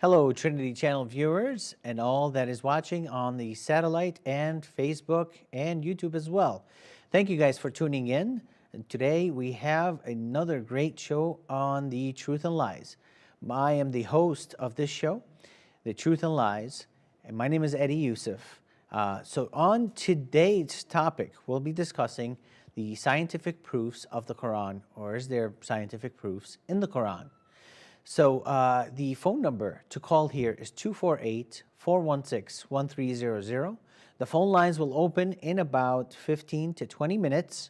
Hello, Trinity Channel viewers, and all that is watching on the satellite and Facebook and YouTube as well. Thank you guys for tuning in. And today we have another great show on the Truth and Lies. I am the host of this show, The Truth and Lies, and my name is Eddie Youssef. So on today's topic, we'll be discussing the scientific proofs of the Quran, or is there scientific proofs in the Quran? So the phone number to call here is 248-416-1300. The phone lines will open in about 15 to 20 minutes.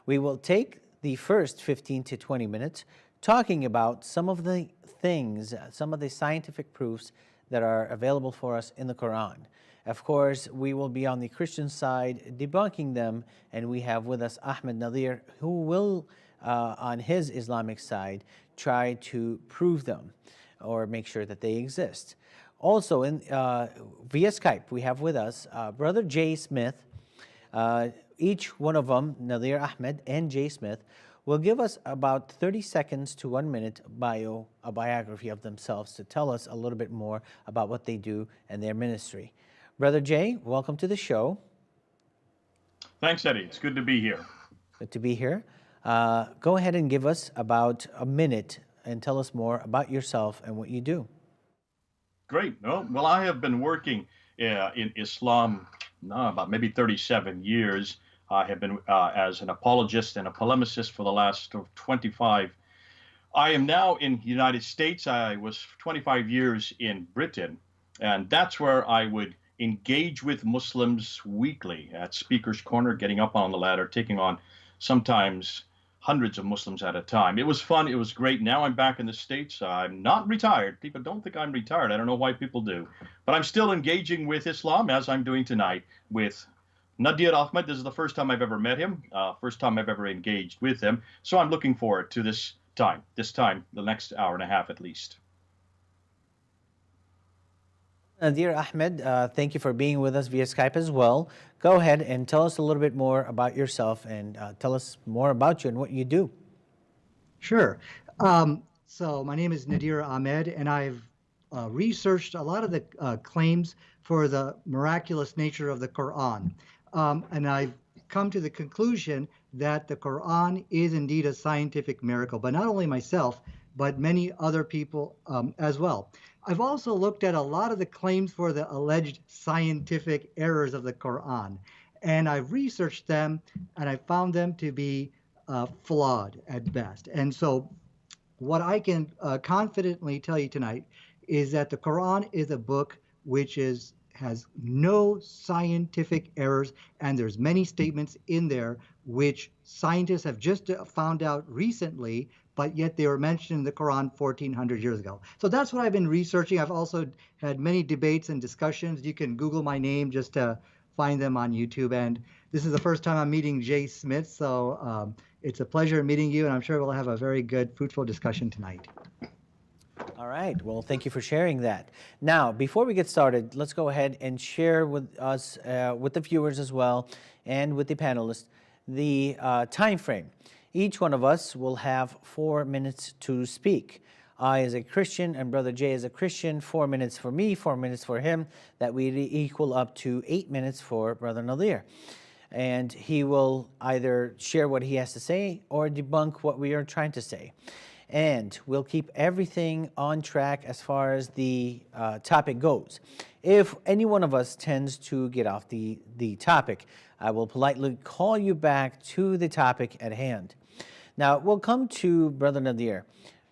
We will take the first 15 to 20 minutes talking about some of the things, some of the scientific proofs that are available for us in the Quran. Of course, we will be on the Christian side debunking them, and we have with us Ahmed Nadir, who will, on his Islamic side, try to prove them or make sure that they exist. Also, via Skype, we have with us Brother Jay Smith. Each one of them, Nadir Ahmed and Jay Smith, will give us about 30 seconds to 1 minute a biography of themselves to tell us a little bit more about what they do and their ministry. Brother Jay, welcome to the show. Thanks, Eddie. It's good to be here. Good to be here. Go ahead and give us about a minute and tell us more about yourself and what you do. Great. Well, I have been working in Islam about maybe 37 years. I have been as an apologist and a polemicist for the last 25. I am now in the United States. I was 25 years in Britain, and that's where I would engage with Muslims weekly at Speaker's Corner, getting up on the ladder, taking on sometimes hundreds of Muslims at a time. It was fun. It was great. Now I'm back in the States. I'm not retired. People don't think I'm retired. I don't know why people do. But I'm still engaging with Islam, as I'm doing tonight with Nadir Ahmed. This is the first time I've ever met him, first time I've ever engaged with him. So I'm looking forward to this time, the next hour and a half at least. Nadir Ahmed, thank you for being with us via Skype as well. Go ahead and tell us a little bit more about yourself and tell us more about you and what you do. Sure. So my name is Nadir Ahmed, and I've researched a lot of the claims for the miraculous nature of the Quran. And I've come to the conclusion that the Quran is indeed a scientific miracle, but not only myself, but many other people as well. I've also looked at a lot of the claims for the alleged scientific errors of the Quran, and I've researched them, and I found them to be flawed at best. And so what I can confidently tell you tonight is that the Quran is a book which has no scientific errors, and there's many statements in there which scientists have just found out recently, but yet they were mentioned in the Quran 1,400 years ago. So that's what I've been researching. I've also had many debates and discussions. You can Google my name just to find them on YouTube. And this is the first time I'm meeting Jay Smith, so it's a pleasure meeting you, and I'm sure we'll have a very good, fruitful discussion tonight. All right. Well, thank you for sharing that. Now, before we get started, let's go ahead and share with us, with the viewers as well, and with the panelists, the time frame. Each one of us will have 4 minutes to speak. I, as a Christian, and Brother Jay, as a Christian, 4 minutes for me, 4 minutes for him. That would equal up to 8 minutes for Brother Nadir. And he will either share what he has to say or debunk what we are trying to say. And we'll keep everything on track as far as the topic goes. If any one of us tends to get off the topic, I will politely call you back to the topic at hand. Now, we'll come to Brother Nadir.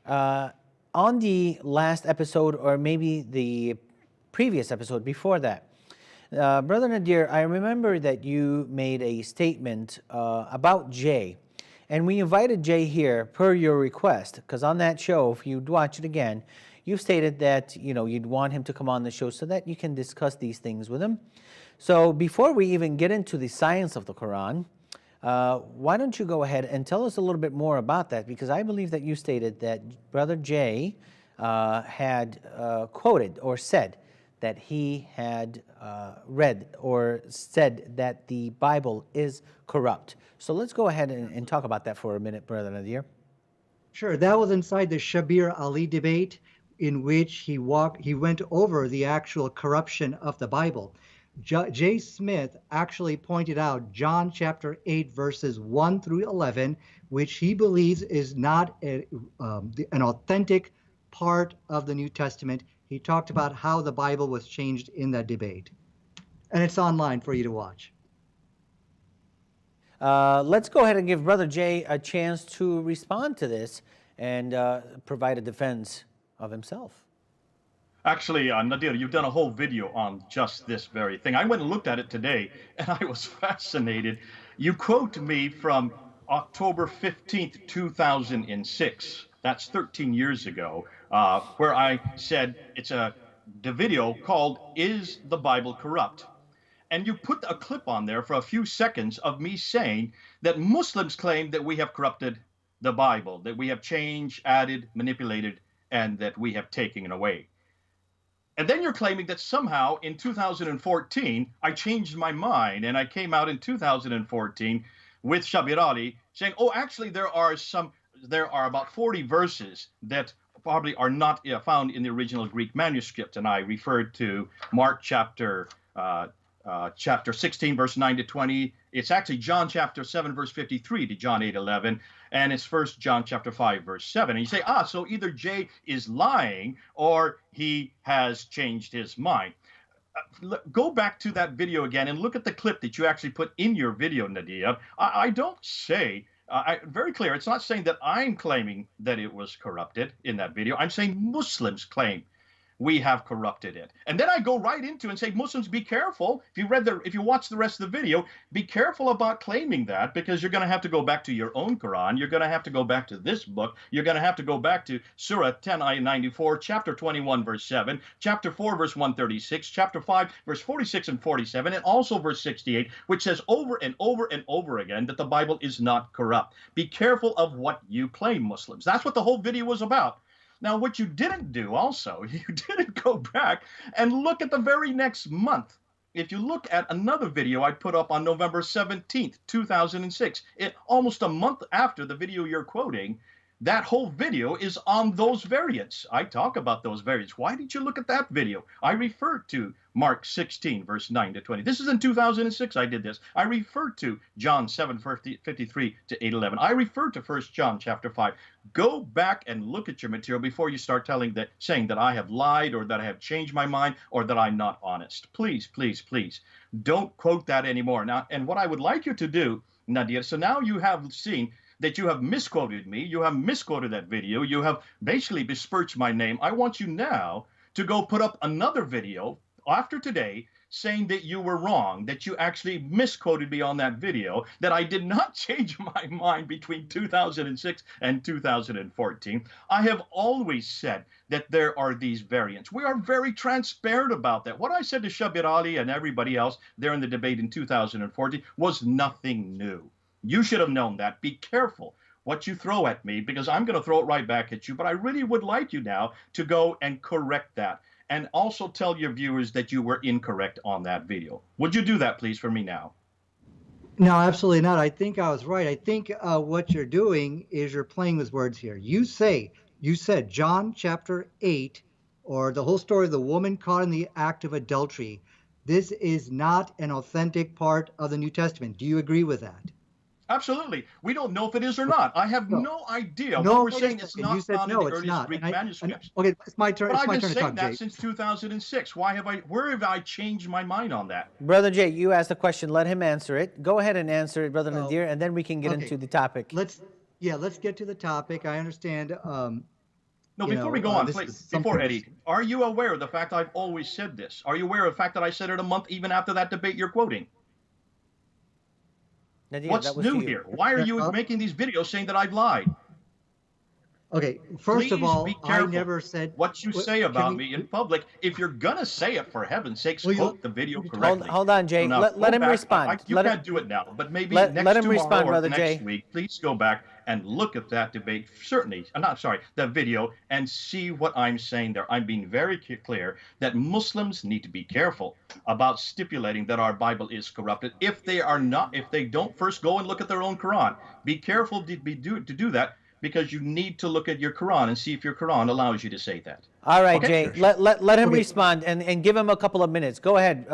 On the last episode, or maybe the previous episode before that, Brother Nadir, I remember that you made a statement about Jay. And we invited Jay here per your request, because on that show, if you'd watch it again, you stated that you'd want him to come on the show so that you can discuss these things with him. So before we even get into the science of the Quran, why don't you go ahead and tell us a little bit more about that? Because I believe that you stated that Brother Jay had quoted or said that he had read or said that the Bible is corrupt. So let's go ahead and talk about that for a minute, Brother Nadir. Sure. That was inside the Shabir Ali debate. in which he went over the actual corruption of the Bible. J. Smith actually pointed out John chapter 8, verses 1 through 11, which he believes is not an authentic part of the New Testament. He talked about how the Bible was changed in that debate. And it's online for you to watch. Let's go ahead and give Brother Jay a chance to respond to this and provide a defense of himself. Actually, Nadir, you've done a whole video on just this very thing. I went and looked at it today, and I was fascinated. You quote me from October 15th, 2006. That's 13 years ago, where I said the video called "Is the Bible Corrupt?" And you put a clip on there for a few seconds of me saying that Muslims claim that we have corrupted the Bible, that we have changed, added, manipulated, and that we have taken it away. And then you're claiming that somehow in 2014, I changed my mind and I came out in 2014 with Shabir Ali saying, oh, actually, there are about 40 verses that probably are not found in the original Greek manuscript. And I referred to Mark chapter 16, verse 9 to 20. It's actually John chapter 7, verse 53 to John 8, 11. And it's 1 John chapter 5, verse 7. And you say, so either Jay is lying or he has changed his mind. Go back to that video again and look at the clip that you actually put in your video, Nadir. I don't say, very clear, it's not saying that I'm claiming that it was corrupted in that video. I'm saying Muslims claim we have corrupted it. And then I go right into and say, Muslims, be careful. If you watch the rest of the video, be careful about claiming that, because you're going to have to go back to your own Quran. You're going to have to go back to this book. You're going to have to go back to Surah 10, ayah 94, chapter 21, verse 7, chapter 4, verse 136, chapter 5, verse 46 and 47, and also verse 68, which says over and over and over again that the Bible is not corrupt. Be careful of what you claim, Muslims. That's what the whole video was about. Now, what you didn't do also, you didn't go back and look at the very next month. If you look at another video I put up on November 17th, 2006, almost a month after the video you're quoting, that whole video is on those variants. I talk about those variants. Why did you look at that video? I referred to Mark 16, verse 9 to 20. This is in 2006 I did this. I referred to John 7, 53 to 8, 11. I referred to 1 John chapter 5. Go back and look at your material before you start saying that I have lied or that I have changed my mind or that I'm not honest. Please, please, please, don't quote that anymore. Now, and what I would like you to do, Nadir, so now you have seen that you have misquoted me, you have misquoted that video, you have basically besmirched my name. I want you now to go put up another video after today saying that you were wrong, that you actually misquoted me on that video, that I did not change my mind between 2006 and 2014. I have always said that there are these variants. We are very transparent about that. What I said to Shabir Ali and everybody else there in the debate in 2014 was nothing new. You should have known that. Be careful what you throw at me, because I'm going to throw it right back at you. But I really would like you now to go and correct that. And also tell your viewers that you were incorrect on that video. Would you do that, please, for me now? No, absolutely not. I think I was right. I think what you're doing is you're playing with words here. You said John chapter 8, or the whole story of the woman caught in the act of adultery. This is not an authentic part of the New Testament. Do you agree with that? Absolutely. We don't know if it is or not. I have no idea. No, What we're saying it's not found in the earliest Greek manuscripts. Okay, it's my turn. But It's my I've turn been to saying talk, that Jay. since 2006. Where have I changed my mind on that? Brother Jay, you asked the question. Let him answer it. Go ahead and answer it, Brother Nadir, and then we can get into the topic. Let's get to the topic. I understand. No, before we go on, please, before Eddie, something- are you aware of the fact I've always said this? Are you aware of the fact that I said it a month even after that debate you're quoting? Nadir, What's that was new to you. here? Why are you making these videos saying that I've lied? Okay, first of Please all, be I careful never said what you say about me in public. If you're gonna say it, for heaven's sakes, Well, quote the video correctly. Hold on, Jay. So now Let go him back. respond. You can't do it now, but maybe let next him tomorrow respond, or Brother next Jay. week, please go back and look at that debate. Certainly, I'm not sorry, that video, and see what I'm saying there. I'm being very clear that Muslims need to be careful about stipulating that our Bible is corrupted. If they don't first go and look at their own Quran, be careful to do that, because you need to look at your Quran and see if your Quran allows you to say that. All right, Okay, Jay, sure, sure. let him Okay. respond and give him a couple of minutes. Go ahead,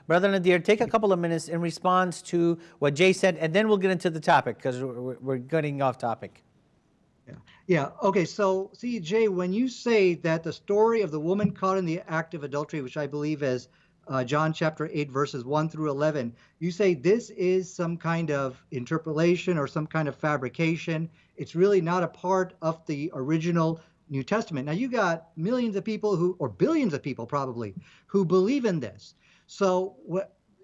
Brother Nadir, take a couple of minutes in response to what Jay said, and then we'll get into the topic because we're getting off topic. Yeah. Yeah. Okay. So, see, Jay, when you say that the story of the woman caught in the act of adultery, which I believe is John chapter 8, verses 1 through 11, you say this is some kind of interpolation or some kind of fabrication. It's really not a part of the original New Testament. Now, you got millions of people who, or billions of people probably, who believe in this. So,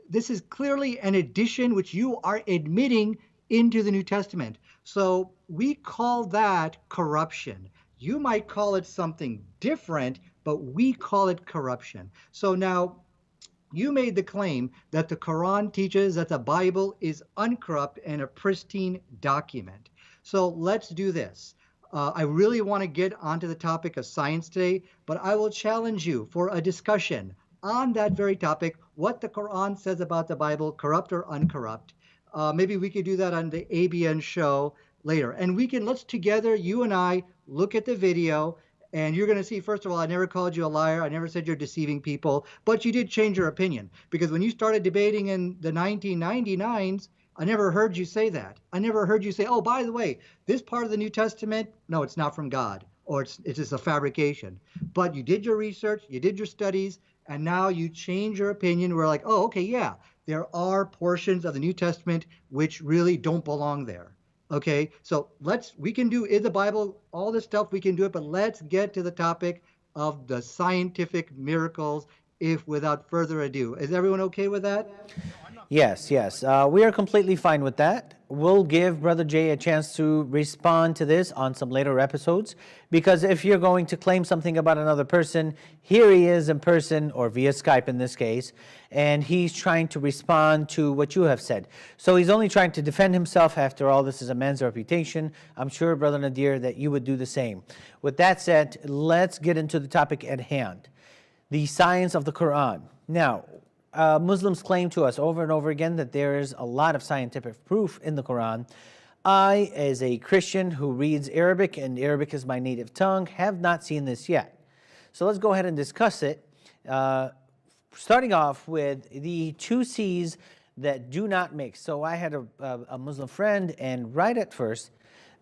this is clearly an addition which you are admitting into the New Testament. So we call that corruption. You might call it something different, but we call it corruption. So now you made the claim that the Quran teaches that the Bible is uncorrupt and a pristine document. So let's do this. I really want to get onto the topic of science today, but I will challenge you for a discussion on that very topic, what the Quran says about the Bible, corrupt or uncorrupt. Maybe we could do that on the ABN show later. And let's together, you and I, look at the video, and you're going to see, first of all, I never called you a liar. I never said you're deceiving people, but you did change your opinion. Because when you started debating in the 1999s, I never heard you say that. I never heard you say, oh, by the way, this part of the New Testament, no, it's not from God, or it's just a fabrication. But you did your research, you did your studies, and now you change your opinion. We're like, oh, okay, yeah, there are portions of the New Testament which really don't belong there. Okay, so we can do in the Bible, all this stuff, we can do it, but let's get to the topic of the scientific miracles, if without further ado. Is everyone okay with that? Yes, yes. We are completely fine with that. We'll give Brother Jay a chance to respond to this on some later episodes, because if you're going to claim something about another person, here he is in person, or via Skype in this case, and he's trying to respond to what you have said. So he's only trying to defend himself. After all, this is a man's reputation. I'm sure, Brother Nadir, that you would do the same. With that said, let's get into the topic at hand, the science of the Quran. Now, Muslims claim to us over and over again that there is a lot of scientific proof in the Quran. I, as a Christian who reads Arabic, and Arabic is my native tongue, have not seen this yet. So let's go ahead and discuss it, starting off with the two C's that do not mix. So I had a Muslim friend, and right at first,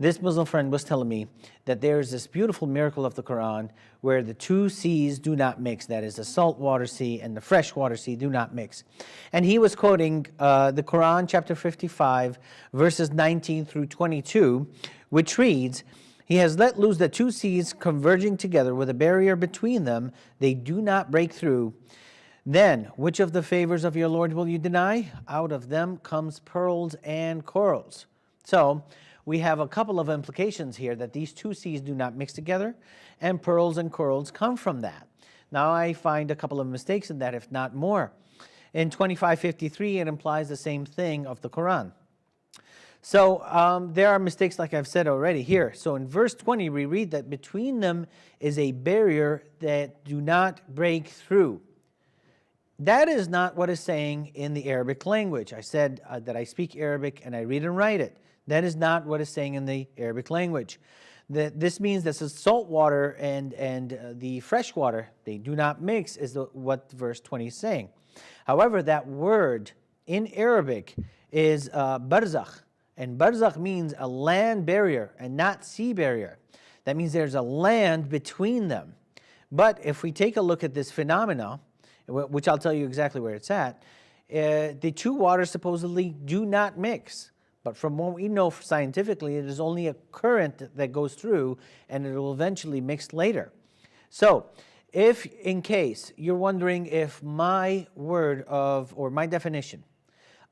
this Muslim friend was telling me that there's this beautiful miracle of the Quran where the two seas do not mix. That is, the saltwater sea and the freshwater sea do not mix. And he was quoting the Quran, chapter 55, verses 19 through 22, which reads, "He has let loose the two seas converging together with a barrier between them. They do not break through. Then, which of the favors of your Lord will you deny? Out of them comes pearls and corals." So, we have a couple of implications here that these two seas do not mix together, and pearls and corals come from that. Now I find a couple of mistakes in that, if not more. In 2553, it implies the same thing of the Quran. So there are mistakes, like I've said already here. So in verse 20, we read that between them is a barrier that do not break through. That is not what is saying in the Arabic language. I said that I speak Arabic and I read and write it. That is not what is saying in the Arabic language. This means that the salt water and the fresh water, they do not mix, is what verse 20 is saying. However, that word in Arabic is barzakh, and barzakh means a land barrier and not sea barrier. That means there's a land between them. But if we take a look at this phenomena, which I'll tell you exactly where it's at, the two waters supposedly do not mix. But from what we know scientifically, it is only a current that goes through, and it will eventually mix later. So, if in case you're wondering if my word or my definition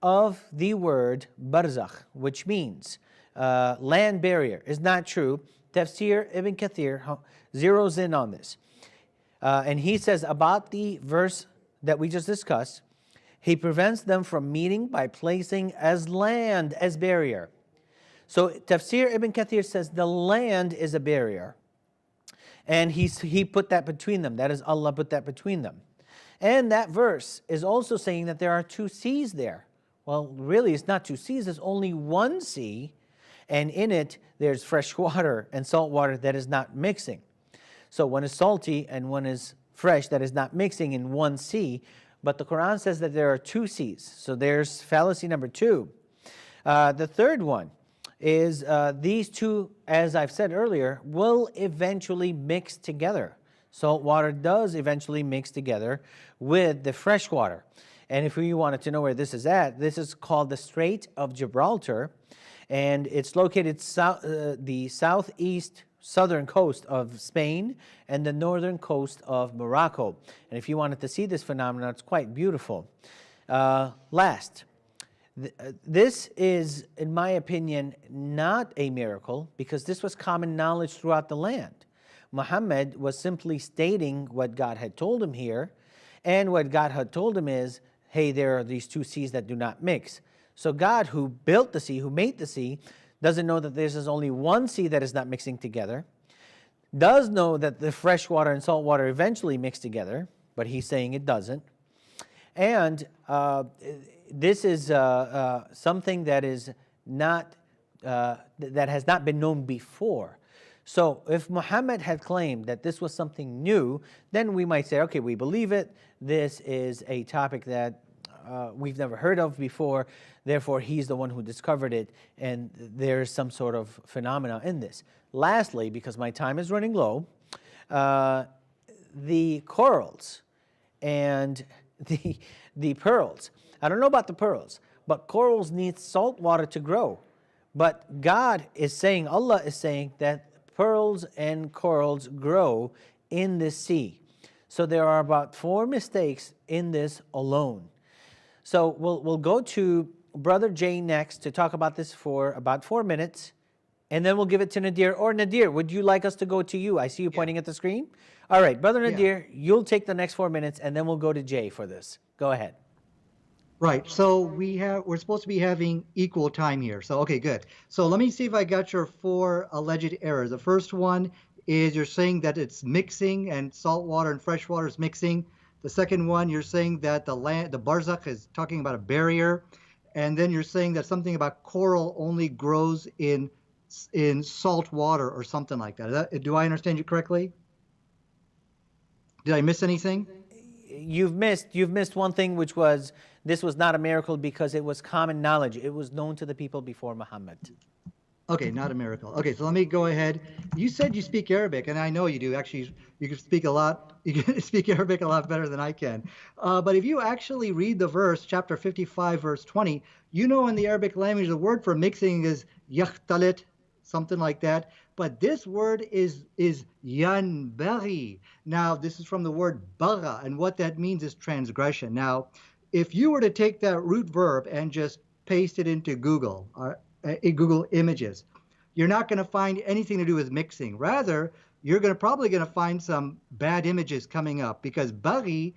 of the word barzakh, which means land barrier, is not true, Tafsir Ibn Kathir zeroes in on this. And he says about the verse that we just discussed, he prevents them from meeting by placing as land as barrier. So Tafsir Ibn Kathir says the land is a barrier. And he put that between them. That is, Allah put that between them. And that verse is also saying that there are two seas there. Well, really, it's not two seas. There's only one sea. And in it, there's fresh water and salt water that is not mixing. So one is salty and one is fresh, that is not mixing in one sea. But the Quran says that there are two seas. So there's fallacy number two. The third one is these two, as I've said earlier, will eventually mix together. Salt water does eventually mix together with the fresh water. And if you wanted to know where this is at, this is called the Strait of Gibraltar, and it's located the southeast southern coast of Spain and the northern coast of Morocco. And if you wanted to see this phenomenon, it's quite beautiful. Last, this is, in my opinion, not a miracle because this was common knowledge throughout the land. Muhammad was simply stating what God had told him here, and what God had told him is, hey, there are these two seas that do not mix. So God, who built the sea, who made the sea, doesn't know that there's only one sea that is not mixing together, does know that the fresh water and salt water eventually mix together, but he's saying it doesn't. And this is something that is not that has not been known before. So if Muhammad had claimed that this was something new, then we might say, okay, we believe it. This is a topic that we've never heard of before. Therefore, he's the one who discovered it, and there's some sort of phenomena in this. Lastly, because my time is running low, the corals and the pearls. I don't know about the pearls, but corals need salt water to grow. But God is saying, Allah is saying that pearls and corals grow in this sea. So there are about 4 mistakes in this alone. So we'll go to Brother Jay next to talk about this for about 4 minutes, and then we'll give it to Nadir. Or Nadir, would you like us to go to you? I see you pointing at the screen. All right, Brother Nadir, you'll take the next 4 minutes, and then we'll go to Jay for this. Go ahead. Right. So we're supposed to be having equal time here. So okay, good. So let me see if I got your 4 alleged errors. The first one is you're saying that it's mixing and salt water and fresh water is mixing. The second one, you're saying that the barzakh is talking about a barrier, and then you're saying that something about coral only grows in salt water or something like that. Do I understand you correctly? Did I miss anything? You've missed one thing, which was this was not a miracle because it was common knowledge. It was known to the people before Muhammad. Okay, not a miracle. Okay, so let me go ahead. You said you speak Arabic, and I know you do. Actually, you can speak a lot. You can speak Arabic a lot better than I can. But if you actually read the verse, chapter 55, verse 20, you know in the Arabic language the word for mixing is yakhtalit, something like that. But this word is yanbaghi. Now, this is from the word bagha, and what that means is transgression. Now, if you were to take that root verb and just paste it into Google, Google Images, you're not going to find anything to do with mixing. Rather, you're probably going to find some bad images coming up, because baghi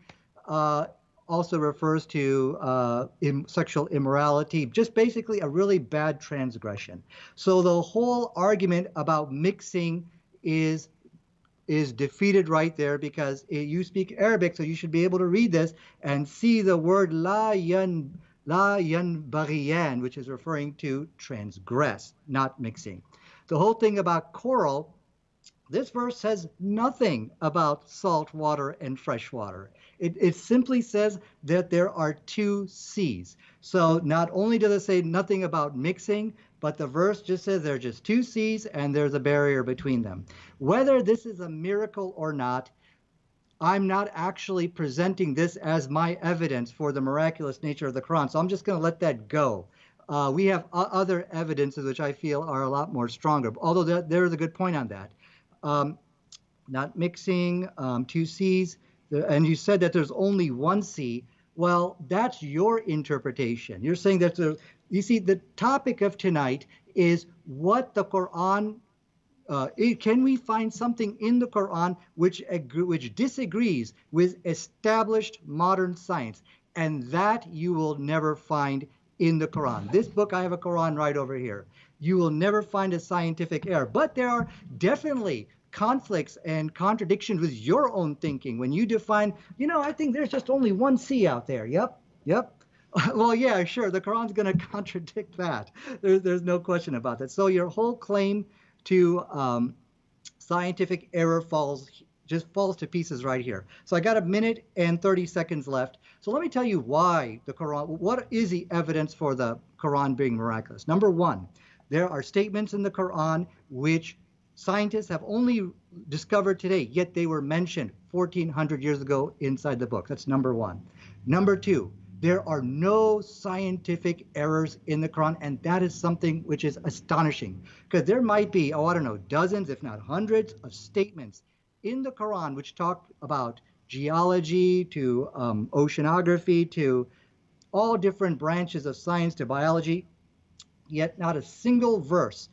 also refers to sexual immorality, just basically a really bad transgression. So the whole argument about mixing is defeated right there, because you speak Arabic, so you should be able to read this and see the word la yanbaghiyan, which is referring to transgress, not mixing. The whole thing about coral, this verse says nothing about salt water and fresh water. It simply says that there are 2 seas. So not only does it say nothing about mixing, but the verse just says there are just 2 seas and there's a barrier between them. Whether this is a miracle or not, I'm not actually presenting this as my evidence for the miraculous nature of the Quran. So I'm just going to let that go. We have other evidences which I feel are a lot more stronger, although there is a good point on that. Not mixing, 2 seas, and you said that there's only 1 sea. Well, that's your interpretation. You're saying that you see, the topic of tonight is what the Quran, can we find something in the Quran which disagrees with established modern science? And that you will never find in the Quran. This book, I have a Quran right over here. You will never find a scientific error, but there are definitely conflicts and contradictions with your own thinking when you define, I think there's just only 1 sea out there. Yep. Well, yeah, sure, the Quran's going to contradict that. There's no question about that. So your whole claim to scientific error just falls to pieces right here. So I got a minute and 30 seconds left. So let me tell you why the Quran, what is the evidence for the Quran being miraculous? Number one, there are statements in the Quran which scientists have only discovered today, yet they were mentioned 1400 years ago inside the book. That's number one. Number two, there are no scientific errors in the Quran, and that is something which is astonishing, because there might be, I don't know, dozens, if not hundreds, of statements in the Quran which talk about geology to oceanography to all different branches of science to biology, yet not a single verse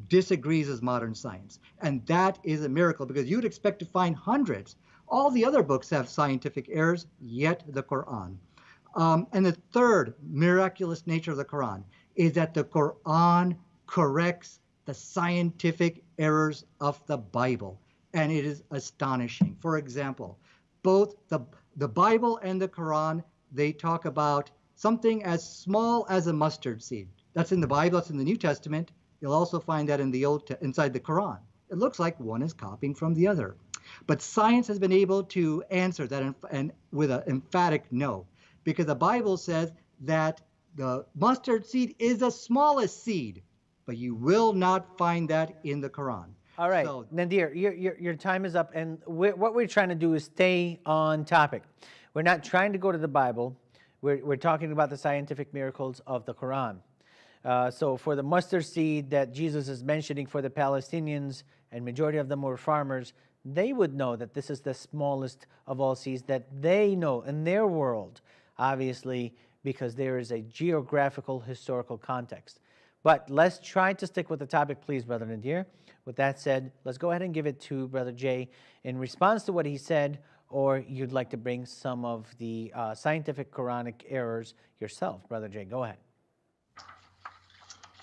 disagrees with modern science. And that is a miracle, because you'd expect to find hundreds. All the other books have scientific errors, yet the Quran. And the third miraculous nature of the Quran is that the Quran corrects the scientific errors of the Bible. And it is astonishing. For example, both the Bible and the Quran, they talk about something as small as a mustard seed. That's in the Bible, that's in the New Testament. You'll also find that in the inside the Quran. It looks like one is copying from the other. But science has been able to answer that and with an emphatic no, because the Bible says that the mustard seed is the smallest seed, but you will not find that in the Quran. All right, So, Nadir, your time is up, and what we're trying to do is stay on topic. We're not trying to go to the Bible. We're talking about the scientific miracles of the Quran. So for the mustard seed that Jesus is mentioning for the Palestinians, and majority of them were farmers, they would know that this is the smallest of all seeds that they know in their world, obviously, because there is a geographical, historical context. But let's try to stick with the topic, please, Brother Nadir. With that said, let's go ahead and give it to Brother Jay in response to what he said, or you'd like to bring some of the scientific Quranic errors yourself. Brother Jay, go ahead.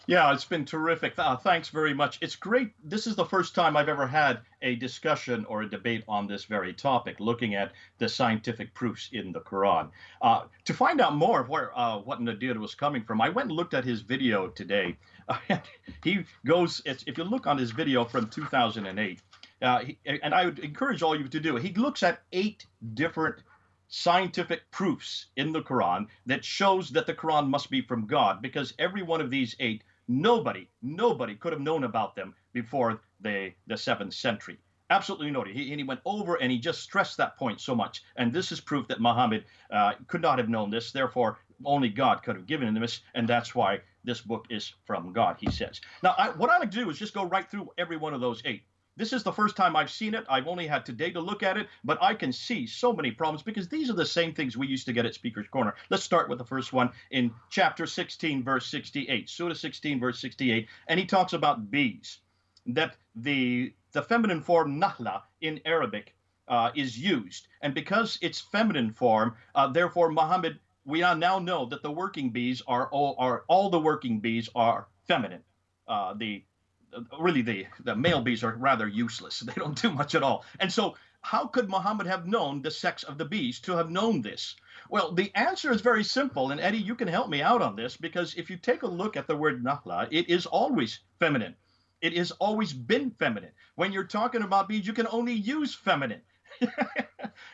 Yeah, it's been terrific. Thanks very much. It's great. This is the first time I've ever had a discussion or a debate on this very topic, looking at the scientific proofs in the Quran. To find out more of what Nadir was coming from, I went and looked at his video today. He goes, if you look on his video from 2008, and I would encourage all of you to do it, he looks at 8 different scientific proofs in the Quran that shows that the Quran must be from God, because every one of these 8, nobody could have known about them before the 7th century. Absolutely nobody. He went over and he just stressed that point so much. And this is proof that Muhammad could not have known this. Therefore, only God could have given him this. And that's why this book is from God, he says. Now, what I like to do is just go right through every one of those 8. This is the first time I've seen it. I've only had today to look at it, but I can see so many problems because these are the same things we used to get at Speaker's Corner. Let's start with the first one in chapter 16, verse 68, Surah 16, verse 68, and he talks about bees, that the feminine form nahla in Arabic is used, and because it's feminine form, therefore Muhammad, we now know that the working bees are all the working bees are feminine. Really, the male bees are rather useless. They don't do much at all. And so how could Muhammad have known the sex of the bees to have known this? Well, the answer is very simple. And Eddie, you can help me out on this, because if you take a look at the word nahla, it is always feminine. It has always been feminine. When you're talking about bees, you can only use feminine.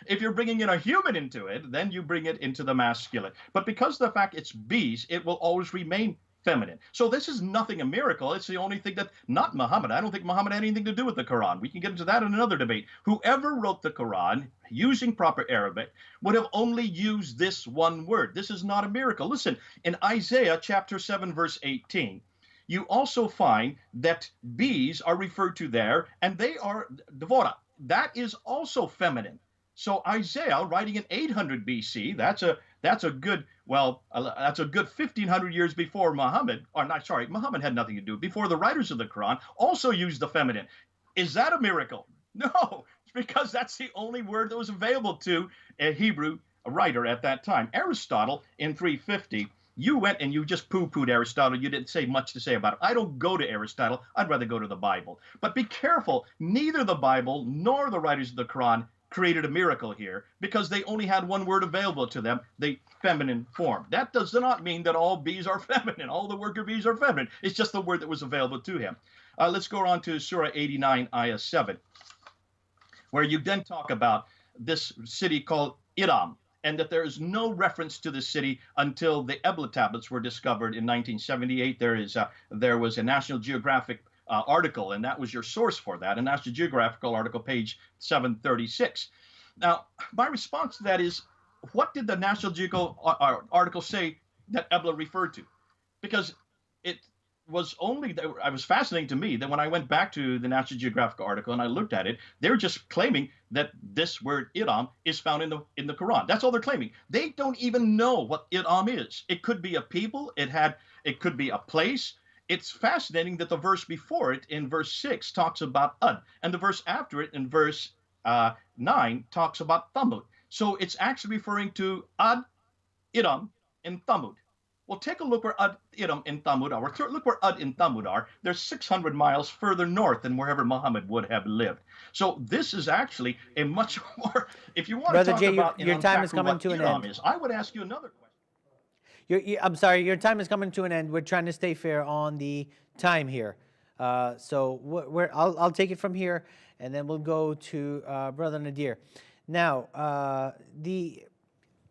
If you're bringing in a human into it, then you bring it into the masculine. But because of the fact it's bees, it will always remain feminine. So this is nothing a miracle. It's the only thing that, not Muhammad. I don't think Muhammad had anything to do with the Quran. We can get into that in another debate. Whoever wrote the Quran using proper Arabic would have only used this one word. This is not a miracle. Listen, in Isaiah chapter 7, verse 18, you also find that bees are referred to there, and they are devora. That is also feminine. So Isaiah, writing in 800 BC, that's a good 1,500 years before Muhammad, Muhammad had nothing to do. Before the writers of the Quran also used the feminine. Is that a miracle? No, it's because that's the only word that was available to a Hebrew writer at that time. Aristotle in 350, you went and you just poo-pooed Aristotle. You didn't say much to say about it. I don't go to Aristotle. I'd rather go to the Bible. But be careful, neither the Bible nor the writers of the Quran created a miracle here, because they only had one word available to them, the feminine form. That does not mean that all bees are feminine. All the worker bees are feminine. It's just the word that was available to him. Let's go on to Surah 89, Ayah 7, where you then talk about this city called Iram, and that there is no reference to the city until the Ebla tablets were discovered in 1978. There was a National Geographic article, and that was your source for that, a National Geographic article, page 736. Now, my response to that is, what did the National Geographic article say that Ebla referred to? Because it was only that it was fascinating to me that when I went back to the National Geographic article and I looked at it, they were just claiming that this word Iram is found in the Quran. That's all they're claiming. They don't even know what Iram is. It could be a people. It could be a place. It's fascinating that the verse before it, in verse 6, talks about Ad, and the verse after it, in verse 9, talks about Thamud. So it's actually referring to Ad, Iram, and Thamud. Well, take a look where Ad, Iram, and Thamud are. Look where Ad and Thamud are. They're 600 miles further north than wherever Muhammad would have lived. So this is actually a much more, if you want Brother to talk Jay, about your time is coming to an Iram end. is, I would ask you another question. I'm sorry, your time is coming to an end. We're trying to stay fair on the time here. So I'll take it from here, and then we'll go to Brother Nadir. Now,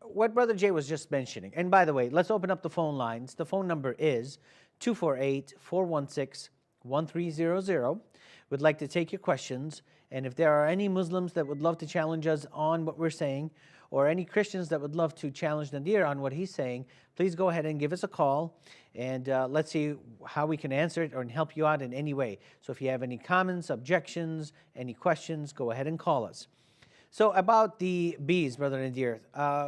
what Brother Jay was just mentioning, and by the way, let's open up the phone lines. The phone number is 248-416-1300. We'd like to take your questions, and if there are any Muslims that would love to challenge us on what we're saying, or any Christians that would love to challenge Nadir on what he's saying, please go ahead and give us a call, and let's see how we can answer it or help you out in any way. So if you have any comments, objections, any questions, go ahead and call us. So about the bees, Brother Nadir,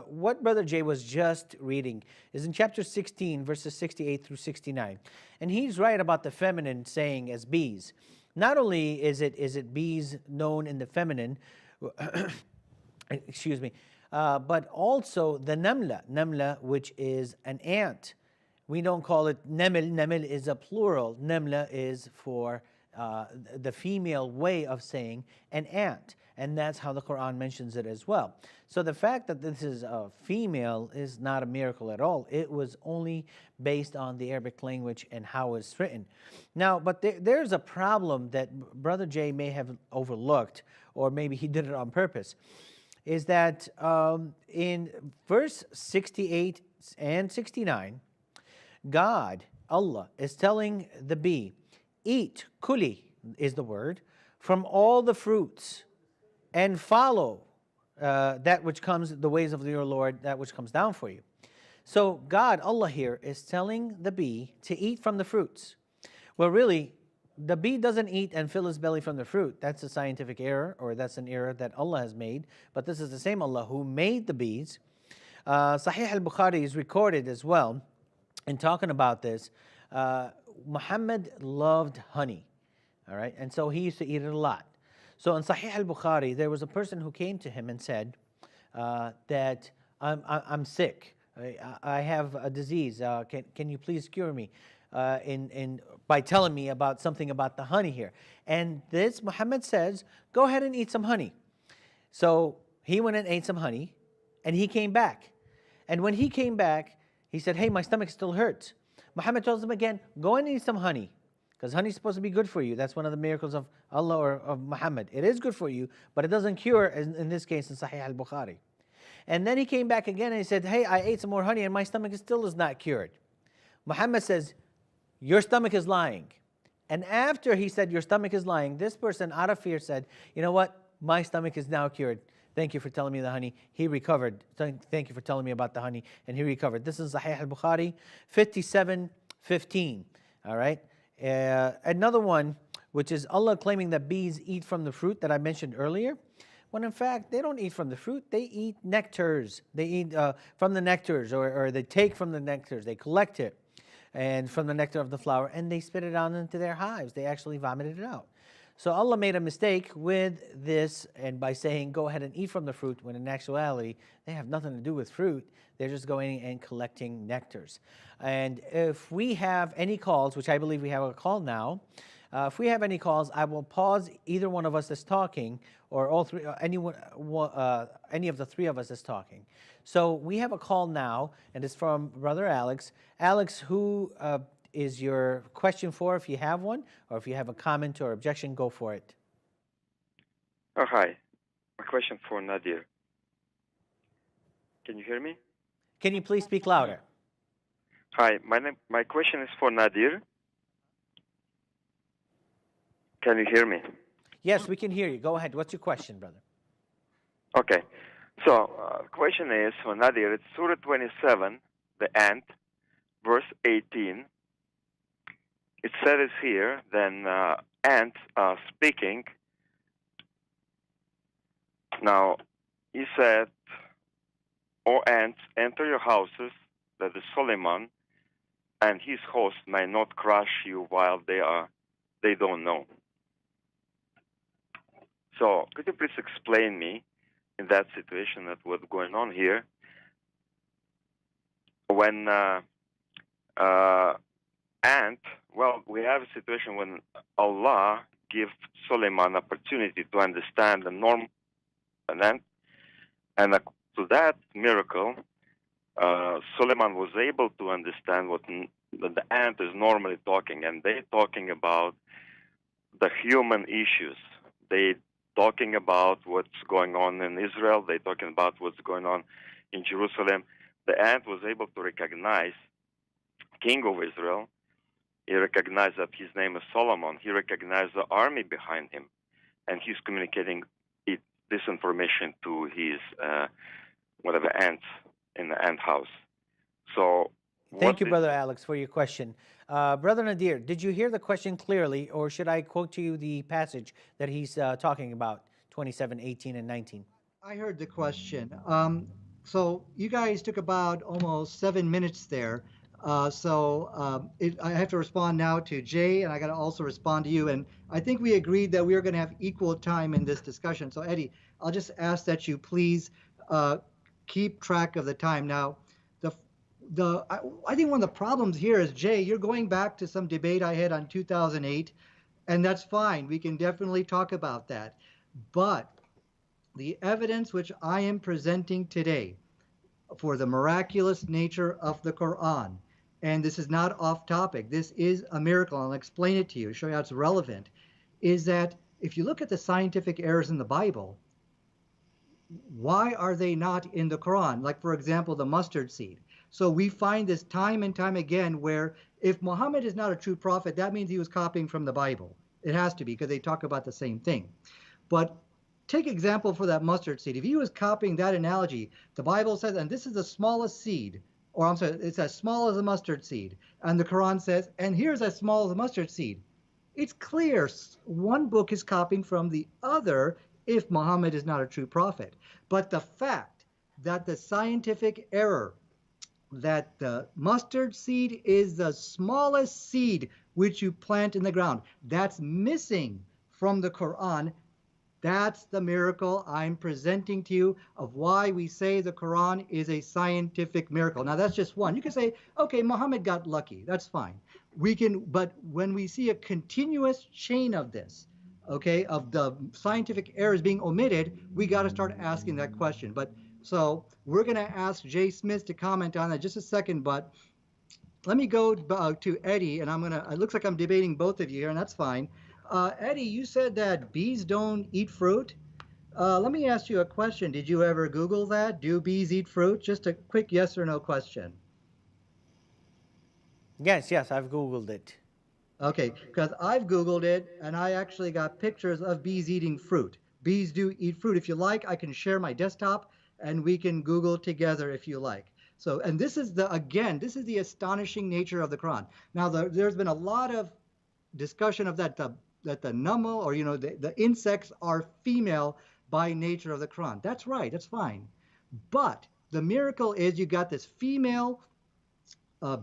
what Brother Jay was just reading is in chapter 16, verses 68 through 69. And he's right about the feminine saying as bees. Not only is it bees known in the feminine, excuse me, but also the namla, which is an ant. We don't call it namil. Namil is a plural. Namla is for the female way of saying an ant. And that's how the Quran mentions it as well. So the fact that this is a female is not a miracle at all. It was only based on the Arabic language and how it's written. Now, but there's a problem that Brother Jay may have overlooked, or maybe he did it on purpose, is that in verse 68 and 69, God, Allah, is telling the bee, eat, kuli is the word, from all the fruits, and follow that which comes, the ways of your Lord, that which comes down for you. So God, Allah here, is telling the bee to eat from the fruits. Well, really, the bee doesn't eat and fill his belly from the fruit. That's a scientific error, or that's an error that Allah has made. But this is the same Allah who made the bees. Sahih al-Bukhari is recorded as well in talking about this. Muhammad loved honey, all right? And so he used to eat it a lot. So in Sahih al-Bukhari, there was a person who came to him and said that I'm sick. I have a disease. Can you please cure me by telling me about something about the honey here? And this Muhammad says, go ahead and eat some honey. So he went and ate some honey, and he came back. And when he came back, he said, hey, my stomach still hurts. Muhammad tells him again, go and eat some honey, because honey is supposed to be good for you. That's one of the miracles of Allah or of Muhammad. It is good for you, but it doesn't cure, in this case, in Sahih al-Bukhari. And then he came back again and he said, hey, I ate some more honey and my stomach still is not cured. Muhammad says, your stomach is lying. And after he said, your stomach is lying, this person out of fear said, you know what? My stomach is now cured. Thank you for telling me the honey. He recovered. Thank you for telling me about the honey. And he recovered. This is Sahih al-Bukhari, 57:15. All right. Another one, which is Allah claiming that bees eat from the fruit that I mentioned earlier, when in fact they don't eat from the fruit, they eat nectars. They eat from the nectars, or they take from the nectars, they collect it, and from the nectar of the flower, and they spit it out into their hives. They actually vomited it out. So Allah made a mistake with this, and by saying go ahead and eat from the fruit, when in actuality they have nothing to do with fruit. They're just going and collecting nectars. And if we have any calls, which I believe we have a call now, if we have any calls, I will pause either one of us that's talking, or all three, any of the three of us is talking. So we have a call now, and it's from Brother Alex. Alex, who is your question for, if you have one, or if you have a comment or objection, go for it. Oh, hi. A question for Nadir. Can you hear me? Can you please speak louder? Hi, my question is for Nadir. Can you hear me? Yes, we can hear you. Go ahead. What's your question, brother? Okay. So, the question is for Nadir. It's Surah 27, the Ant, verse 18. It says here, then ants are speaking. Now, he said, "O ants, enter your houses, that the Solomon and his host may not crush you while they don't know." So, could you please explain me in that situation that what's going on here when and well, we have a situation when Allah gives Solomon opportunity to understand the norm, and to that miracle, Solomon was able to understand what the ant is normally talking, and they're talking about the human issues. They talking about what's going on in Israel. They're talking about what's going on in Jerusalem. The ant was able to recognize King of Israel. He recognized that his name is Solomon. He recognized the army behind him, and he's communicating this information to his whatever ants in the ant house. So, thank you, Brother Alex, for your question. Brother Nadir, did you hear the question clearly, or should I quote to you the passage that he's talking about, 27, 18, and 19? I heard the question. So you guys took about almost 7 minutes there. I have to respond now to Jay, and I got to also respond to you. And I think we agreed that we were going to have equal time in this discussion. So Eddie, I'll just ask that you please keep track of the time. Now, I think one of the problems here is, Jay, you're going back to some debate I had on 2008, and that's fine. We can definitely talk about that. But the evidence which I am presenting today for the miraculous nature of the Quran, and this is not off topic, this is a miracle, I'll explain it to you, show you how it's relevant, is that if you look at the scientific errors in the Bible, why are they not in the Quran? Like, for example, the mustard seed. So we find this time and time again where if Muhammad is not a true prophet, that means he was copying from the Bible. It has to be, because they talk about the same thing. But take example for that mustard seed. If he was copying that analogy, the Bible says, and this is the smallest seed, or I'm sorry, it's as small as a mustard seed. And the Quran says, and here's as small as a mustard seed. It's clear one book is copying from the other if Muhammad is not a true prophet. But the fact that the scientific error that the mustard seed is the smallest seed which you plant in the ground, that's missing from the Quran. That's the miracle I'm presenting to you of why we say the Quran is a scientific miracle. Now, that's just one. You can say, okay, Muhammad got lucky. That's fine. But when we see a continuous chain of this, okay, of the scientific errors being omitted, we got to start asking that question. So we're going to ask Jay Smith to comment on that just a second, but let me go to Eddie, and it looks like I'm debating both of you here, and that's fine. Eddie, you said that bees don't eat fruit. Let me ask you a question. Did you ever Google that? Do bees eat fruit? Just a quick yes or no question. Yes, I've Googled it. Okay, because I've Googled it, and I actually got pictures of bees eating fruit. Bees do eat fruit. If you like, I can share my desktop, and we can Google together if you like. So, and this is the astonishing nature of the Quran. Now, there's been a lot of discussion of that the nummal, or the insects are female by nature of the Quran. That's right, that's fine. But the miracle is you got this female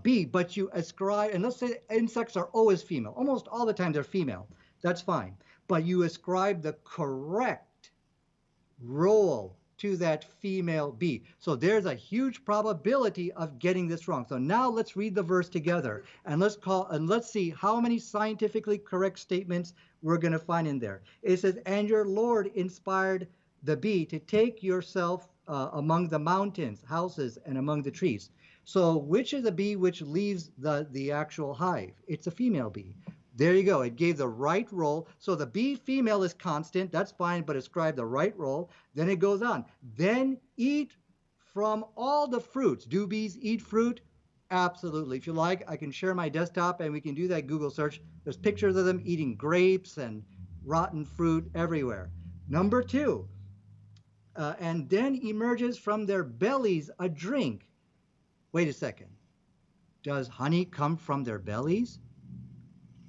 bee, but you ascribe, and let's say insects are always female. Almost all the time they're female. That's fine. But you ascribe the correct role to that female bee. So there's a huge probability of getting this wrong. So now let's read the verse together, and let's see how many scientifically correct statements we're going to find in there. It says, and your Lord inspired the bee to take yourself among the mountains, houses, and among the trees. So which is the bee which leaves the actual hive? It's a female bee. There you go. It gave the right role. So the bee female is constant. That's fine, but ascribe the right role. Then it goes on. Then eat from all the fruits. Do bees eat fruit? Absolutely. If you like, I can share my desktop and we can do that Google search. There's pictures of them eating grapes and rotten fruit everywhere. Number two, and then emerges from their bellies a drink. Wait a second. Does honey come from their bellies?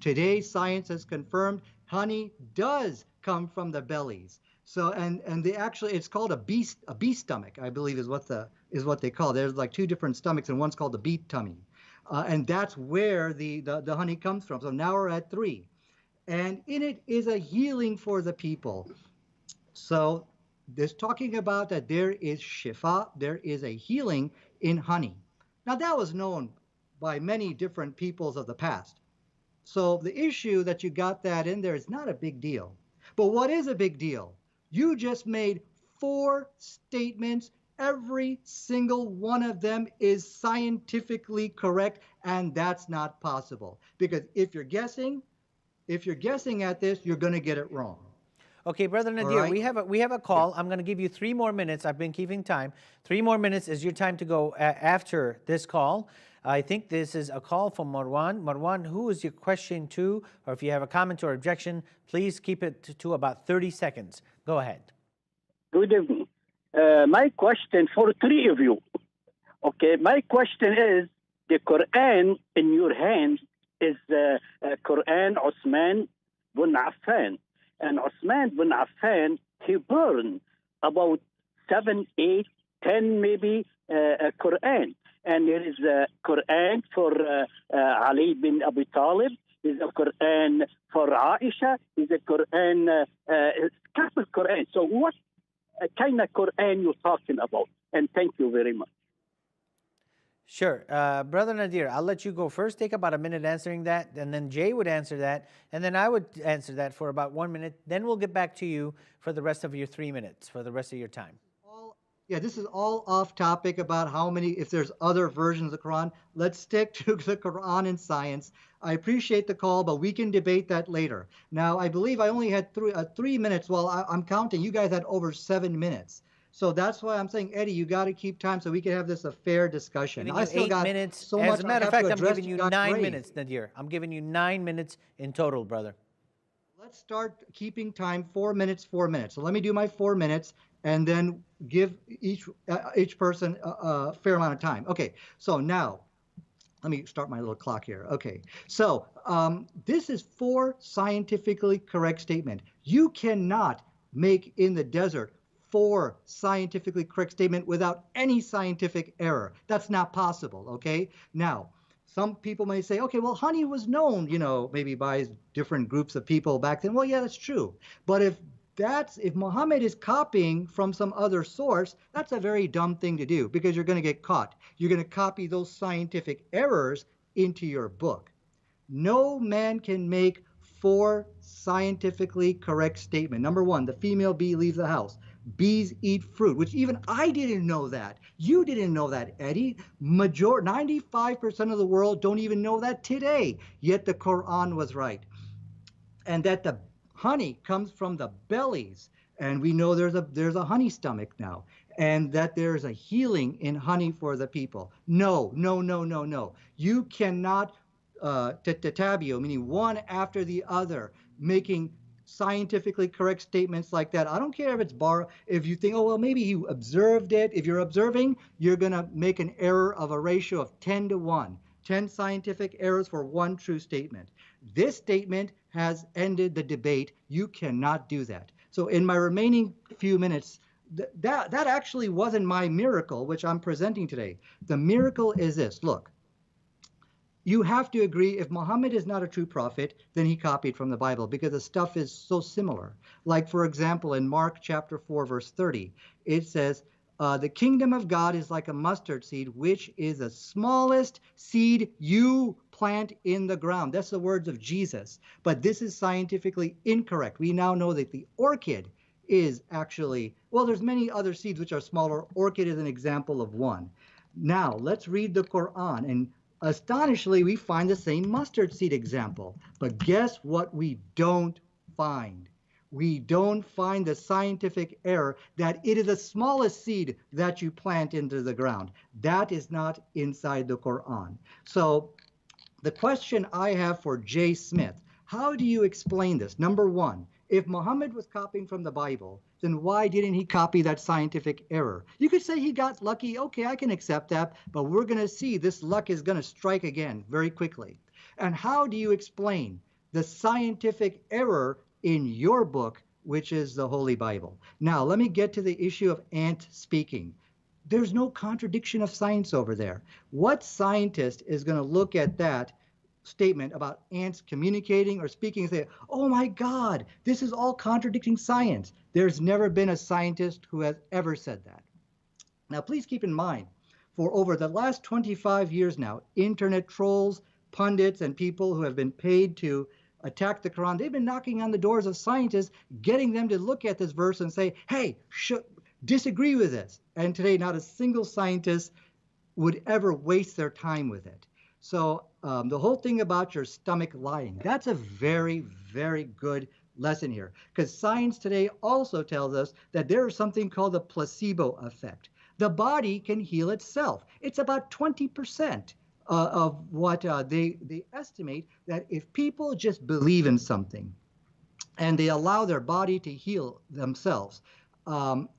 Today, science has confirmed honey does come from the bellies. So, and they actually, it's called a bee stomach, I believe is what they call it. There's like two different stomachs, and one's called the bee tummy, and that's where the honey comes from. So now we're at 3, and in it is a healing for the people. So, this talking about that there is shifa, there is a healing in honey. Now that was known by many different peoples of the past. So the issue that you got that in there is not a big deal. But what is a big deal? You just made 4 statements. Every single one of them is scientifically correct, and that's not possible. Because if you're guessing at this, you're going to get it wrong. Okay, Brother Nadir, right. we have a call. I'm going to give you 3 more minutes. I've been keeping time. 3 more minutes is your time to go after this call. I think this is a call from Marwan. Marwan, who is your question to? Or if you have a comment or objection, please keep it to about 30 seconds. Go ahead. Good evening. My question for 3 of you. Okay, my question is, the Quran in your hand is Quran Osman bin Affan. And Osman bin Affan, he burned about 7, 8, 10 maybe Quran. And there is a Quran for Ali bin Abi Talib. There's a Quran for Aisha. There's a Quran, couple Quran. So what kind of Quran you're talking about? And thank you very much. Sure. Brother Nadir, I'll let you go first. Take about a minute answering that, and then Jay would answer that, and then I would answer that for about 1 minute. Then we'll get back to you for the rest of your 3 minutes, for the rest of your time. Yeah, this is all off topic about how many, if there's other versions of the Quran. Let's stick to the Quran and science. I appreciate the call, but we can debate that later. Now, I believe I only had 3 minutes. Well, I'm counting. You guys had over 7 minutes. So that's why I'm saying, Eddie, you got to keep time so we can have this a fair discussion. I still got 8 minutes. So as a matter of fact, I'm giving you 9 minutes, Nadir. I'm giving you 9 minutes in total, brother. Let's start keeping time. 4 minutes, 4 minutes. So let me do my 4 minutes and then give each person a fair amount of time. Okay, so now, let me start my little clock here. Okay, so this is 4 scientifically correct statements. You cannot make in the desert 4 scientifically correct statements without any scientific error. That's not possible, okay? Now, some people may say, okay, well, honey was known, maybe by different groups of people back then. Well, yeah, that's true. But if Muhammad is copying from some other source, that's a very dumb thing to do because you're going to get caught. You're going to copy those scientific errors into your book. No man can make 4 scientifically correct statements. Number 1, the female bee leaves the house. Bees eat fruit, which even I didn't know that. You didn't know that, Eddie. 95% of the world don't even know that today. Yet the Quran was right. And that the honey comes from the bellies, and we know there's a honey stomach now, and that there's a healing in honey for the people. No. You cannot tatabio, meaning one after the other, making scientifically correct statements like that. I don't care if it's if you think, oh, well, maybe he observed it. If you're observing, you're going to make an error of a ratio of 10 to 1. 10 scientific errors for 1 true statement. This statement has ended the debate. You cannot do that. So in my remaining few minutes, that actually wasn't my miracle, which I'm presenting today. The miracle is this. Look, you have to agree if Muhammad is not a true prophet, then he copied from the Bible because the stuff is so similar. Like, for example, in Mark chapter 4, verse 30, it says, the kingdom of God is like a mustard seed, which is the smallest seed you plant in the ground. That's the words of Jesus. But this is scientifically incorrect. We now know that the orchid is actually, Well, there's many other seeds which are smaller. Orchid is an example of one. Now, let's read the Quran, and astonishingly, we find the same mustard seed example. But guess what we don't find? We don't find the scientific error that it is the smallest seed that you plant into the ground. That is not inside the Quran. So the question I have for Jay Smith, how do you explain this? Number one, if Muhammad was copying from the Bible, then why didn't he copy that scientific error? You could say he got lucky. Okay, I can accept that, but we're going to see this luck is going to strike again very quickly. And how do you explain the scientific error in your book, which is the Holy Bible? Now, let me get to the issue of ant speaking. There's no contradiction of science over there. What scientist is going to look at that statement about ants communicating or speaking and say, oh my God, this is all contradicting science? There's never been a scientist who has ever said that. Now, please keep in mind, for over the last 25 years now, internet trolls, pundits, and people who have been paid to attack the Quran, they've been knocking on the doors of scientists, getting them to look at this verse and say, hey, disagree with this. And today, not a single scientist would ever waste their time with it. So the whole thing about your stomach lying, that's a very, very good lesson here. Because science today also tells us that there is something called the placebo effect. The body can heal itself. It's about 20% of what they estimate that if people just believe in something and they allow their body to heal themselves,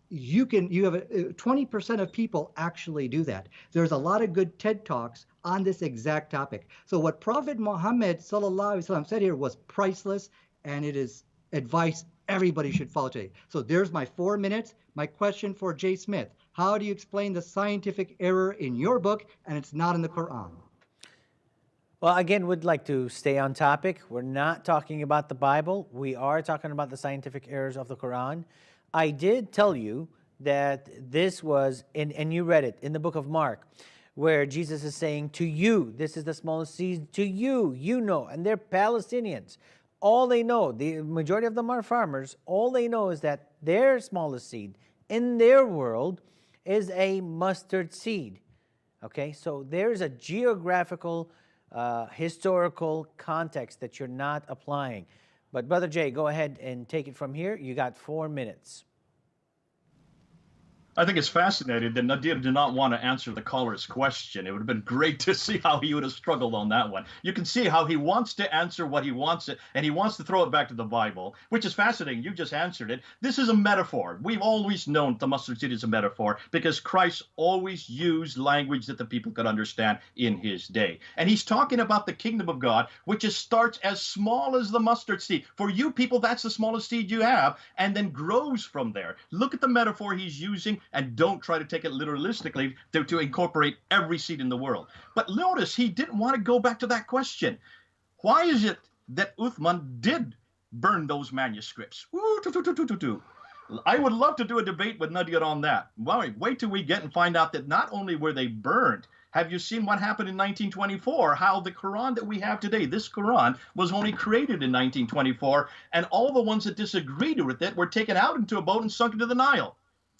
you have 20% of people actually do that. There's a lot of good TED Talks on this exact topic. So what Prophet Muhammad sallallahu alaihi wasallam said here was priceless, and it is advice everybody should follow today. So there's my 4 minutes. My question for Jay Smith: how do you explain the scientific error in your book and it's not in the Quran? Well, again, would like to stay on topic. We're not talking about the Bible. We are talking about the scientific errors of the Quran. I did tell you that this was, and you read it in the book of Mark, where Jesus is saying, to you, this is the smallest seed, to you, you know, and they're Palestinians. All they know, the majority of them are farmers, all they know is that their smallest seed in their world is a mustard seed. Okay, so there's a geographical, historical context that you're not applying. But Brother Jay, go ahead and take it from here. You got 4 minutes. I think it's fascinating that Nadir did not want to answer the caller's question. It would have been great to see how he would have struggled on that one. You can see how he wants to answer what he wants it, and he wants to throw it back to the Bible, which is fascinating. You just answered it. This is a metaphor. We've always known the mustard seed is a metaphor because Christ always used language that the people could understand in his day. And he's talking about the kingdom of God, which starts as small as the mustard seed. For you people, that's the smallest seed you have, and then grows from there. Look at the metaphor he's using, and don't try to take it literalistically to incorporate every seed in the world. But notice he didn't want to go back to that question. Why is it that Uthman did burn those manuscripts? I would love to do a debate with Nadir on that. Well, wait till we get and find out that not only were they burned, have you seen what happened in 1924? How the Quran that we have today, this Quran, was only created in 1924, and all the ones that disagreed with it were taken out into a boat and sunk into the Nile.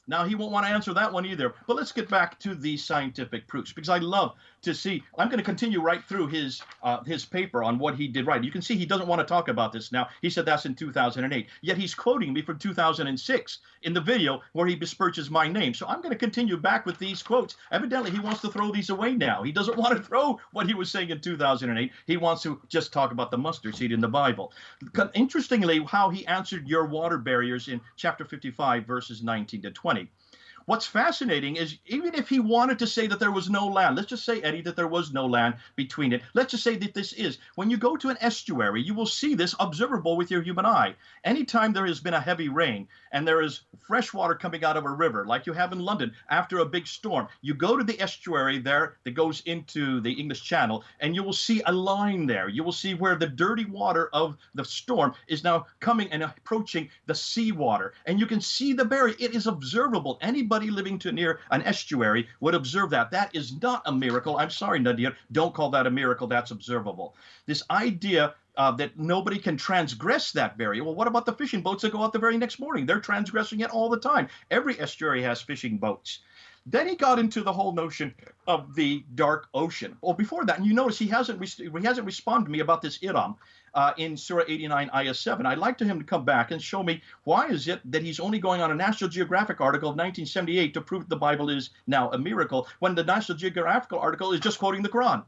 Now, he won't want to answer that one either. But let's get back to the scientific proofs, because I love to see. I'm going to continue right through his paper on what he did right. You can see he doesn't want to talk about this now. He said that's in 2008. Yet he's quoting me from 2006 in the video where he besmirches my name. So I'm going to continue back with these quotes. Evidently, he wants to throw these away now. He doesn't want to throw what he was saying in 2008. He wants to just talk about the mustard seed in the Bible. Interestingly, how he answered your water barriers in chapter 55, verses 19 to 20. What's fascinating is even if he wanted to say that there was no land, let's just say, Eddie, that there was no land between it. Let's just say that this is. When you go to an estuary, you will see this observable with your human eye. Anytime there has been a heavy rain and there is fresh water coming out of a river, like you have in London after a big storm, you go to the estuary there that goes into the English Channel, and you will see a line there. You will see where the dirty water of the storm is now coming and approaching the seawater. And you can see the barrier. It is observable. Anybody living near an estuary would observe that. That is not a miracle. I'm sorry, Nadir. Don't call that a miracle. That's observable. This idea that nobody can transgress that barrier. Well, what about the fishing boats that go out the very next morning? They're transgressing it all the time. Every estuary has fishing boats. Then he got into the whole notion of the dark ocean. Well, before that, and you notice he hasn't responded to me about this Iram in Surah 89, Ayah 7. I'd like him to come back and show me why is it that he's only going on a National Geographic article of 1978 to prove the Bible is now a miracle, when the National Geographic article is just quoting the Quran.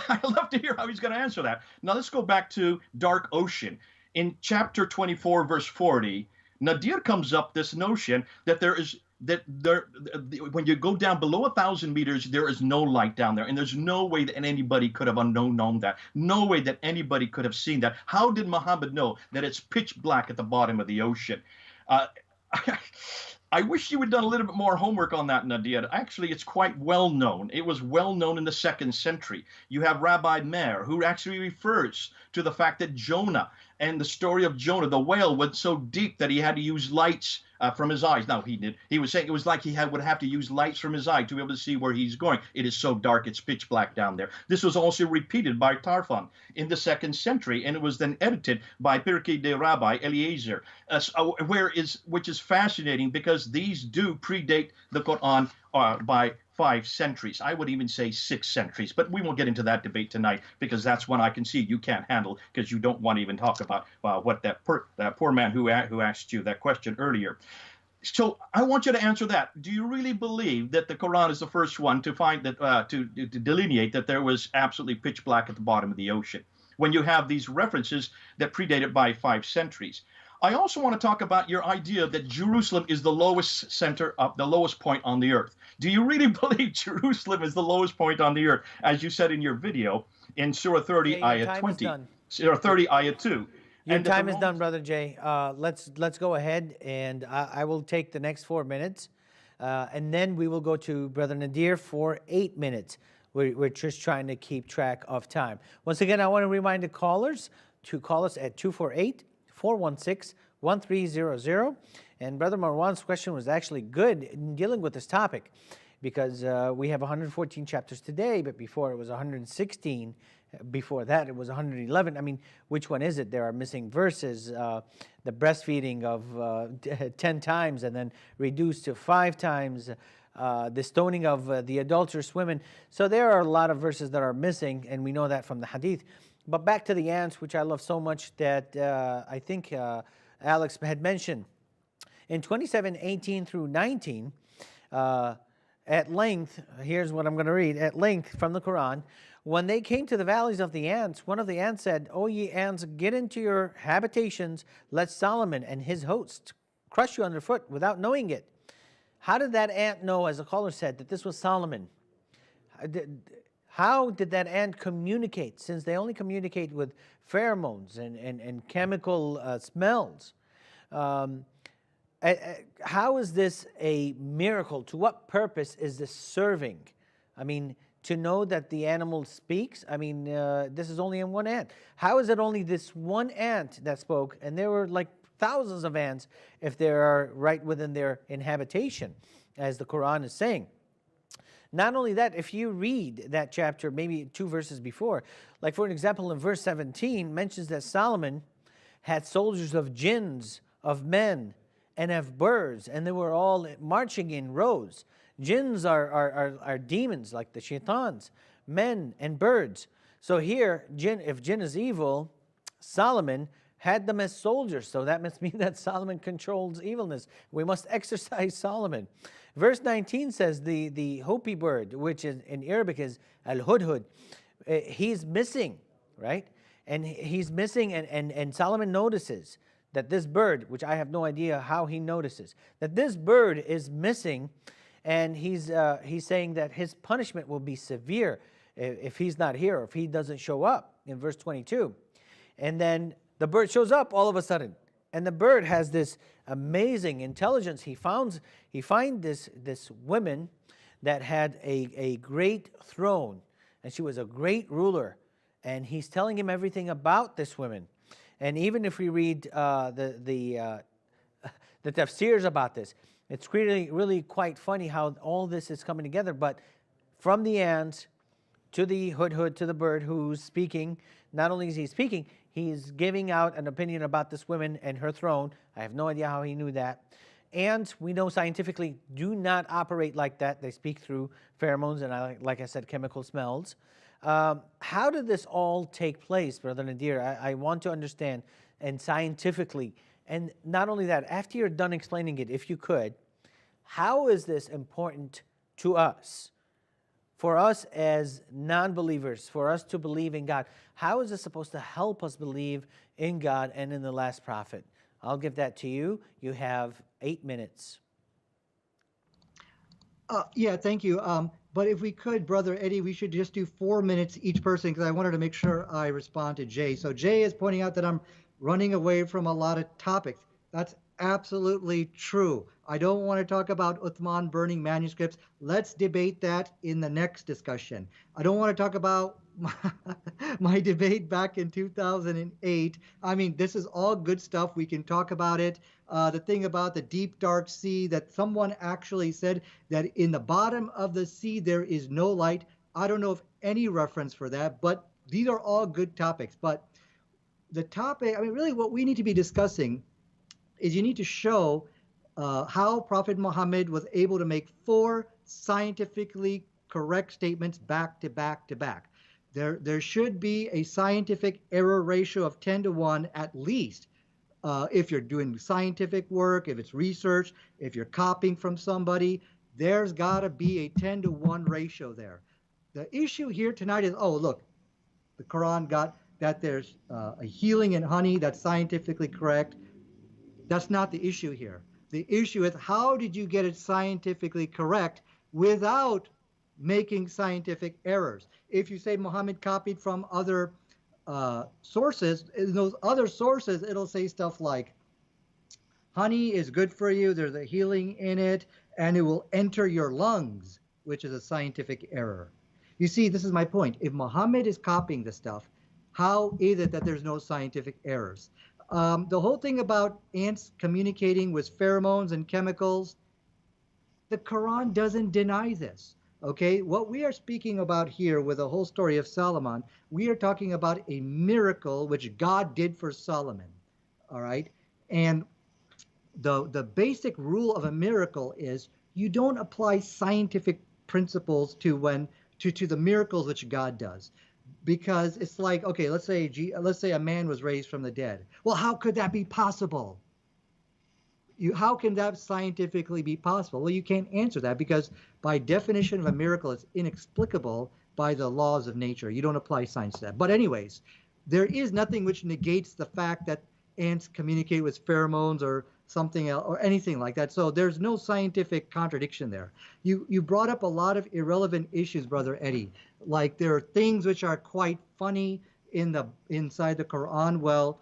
I'd love to hear how he's going to answer that. Now let's go back to dark ocean. In chapter 24, verse 40, Nadir comes up this notion that when you go down below 1,000 meters, there is no light down there, and there's no way that anybody could have known that. No way that anybody could have seen that. How did Muhammad know that it's pitch black at the bottom of the ocean? I wish you had done a little bit more homework on that, Nadir. Actually, it's quite well known. It was well known in the 2nd century. You have Rabbi Meir, who actually refers to the fact that Jonah and the story of Jonah, the whale went so deep that he had to use lights from his eyes. Now, he was saying it was like he would have to use lights from his eye to be able to see where he's going. It is so dark, it's pitch black down there. This was also repeated by Tarfon in the 2nd century, and it was then edited by Pirkei de Rabbi Eliezer, which is fascinating because these do predate the Quran by 5 centuries. I would even say 6 centuries, but we won't get into that debate tonight because that's one I can see you can't handle because you don't want to even talk about what that poor man who asked you that question earlier. So I want you to answer that. Do you really believe that the Quran is the first one to find that to delineate that there was absolutely pitch black at the bottom of the ocean when you have these references that predate it by 5 centuries? I also want to talk about your idea that Jerusalem is the lowest the lowest point on the earth. Do you really believe Jerusalem is the lowest point on the earth, as you said in your video in Surah 30, Ayah 20, Surah 30, Ayah 2? Your time is done, Brother Jay. Let's go ahead, and I will take the next 4 minutes, and then we will go to Brother Nadir for 8 minutes. We're just trying to keep track of time. Once again, I want to remind the callers to call us at 248-416-1300. And Brother Marwan's question was actually good in dealing with this topic because we have 114 chapters today, but before it was 116. Before that, it was 111. I mean, which one is it? There are missing verses. The breastfeeding of 10 times and then reduced to 5 times. The stoning of the adulterous women. So there are a lot of verses that are missing, and we know that from the hadith. But back to the ants, which I love so much that I think Alex had mentioned. In 27:18 through 19, at length, here's what I'm going to read, at length from the Quran, when they came to the valleys of the ants, one of the ants said, "O ye ants, get into your habitations, let Solomon and his hosts crush you underfoot without knowing it." How did that ant know, as the caller said, that this was Solomon? How did that ant communicate, since they only communicate with pheromones and chemical smells? How is this a miracle? To what purpose is this serving? I mean, to know that the animal speaks? I mean, this is only in one ant. How is it only this one ant that spoke, and there were like thousands of ants if they are right within their inhabitation, as the Quran is saying? Not only that, if you read that chapter, maybe 2 verses before, like for an example, in verse 17, mentions that Solomon had soldiers of jinns, of men, and of birds, and they were all marching in rows. Jinns are demons, like the shaitans, men and birds. So here, if jinn is evil, Solomon had them as soldiers. So that must mean that Solomon controls evilness. We must exercise Solomon. Verse 19 says the Hopi bird, which in Arabic is al-hudhud, he's missing, right? And he's missing, and Solomon notices that this bird, which I have no idea how he notices, that this bird is missing, and he's saying that his punishment will be severe if he's not here, or if he doesn't show up, in verse 22. And then the bird shows up all of a sudden, and the bird has this amazing intelligence. He finds this woman that had a great throne, and she was a great ruler, and he's telling him everything about this woman. And even if we read the tafsirs about this, it's really quite funny how all this is coming together. But from the ants to the hudhud, to the bird who's speaking, not only is he speaking, he's giving out an opinion about this woman and her throne. I have no idea how he knew that. And we know scientifically do not operate like that. They speak through pheromones and, like I said, chemical smells. How did this all take place, Brother Nadir? I want to understand, and scientifically. And not only that, after you're done explaining it, if you could, how is this important to us? For us as non-believers, for us to believe in God, how is this supposed to help us believe in God and in the last prophet? I'll give that to you. You have 8 minutes. Yeah, thank you. But if we could, Brother Eddie, we should just do 4 minutes each person because I wanted to make sure I respond to Jay. So Jay is pointing out that I'm running away from a lot of topics. That's absolutely true. I don't want to talk about Uthman burning manuscripts. Let's debate that in the next discussion. I don't want to talk about my debate back in 2008. I mean, this is all good stuff. We can talk about it. The thing about the deep, dark sea, that someone actually said that in the bottom of the sea there is no light. I don't know of any reference for that, but these are all good topics. But the topic, I mean, really what we need to be discussing is you need to show how Prophet Muhammad was able to make 4 scientifically correct statements back to back to back. There should be a scientific error ratio of 10 to 1 at least. If you're doing scientific work, if it's research, if you're copying from somebody, there's got to be a 10 to 1 ratio there. The issue here tonight is, oh, look, the Quran got that there's a healing in honey, that's scientifically correct. That's not the issue here. The issue is, how did you get it scientifically correct without making scientific errors? If you say Muhammad copied from other sources, in those other sources, it'll say stuff like, honey is good for you, there's a healing in it, and it will enter your lungs, which is a scientific error. You see, this is my point. If Muhammad is copying this stuff, how is it that there's no scientific errors? The whole thing about ants communicating with pheromones and chemicals, the Quran doesn't deny this. Okay, what we are speaking about here with the whole story of Solomon, we are talking about a miracle which God did for Solomon. All right, and the basic rule of a miracle is you don't apply scientific principles to the miracles which God does. Because it's like, okay, let's say a man was raised from the dead. Well, how could that be possible? How can that scientifically be possible? Well, you can't answer that because by definition of a miracle, it's inexplicable by the laws of nature. You don't apply science to that. But anyways, there is nothing which negates the fact that ants communicate with pheromones or something else or anything like that. So there's no scientific contradiction there. You brought up a lot of irrelevant issues, Brother Eddie. Like there are things which are quite funny inside the Quran. Well,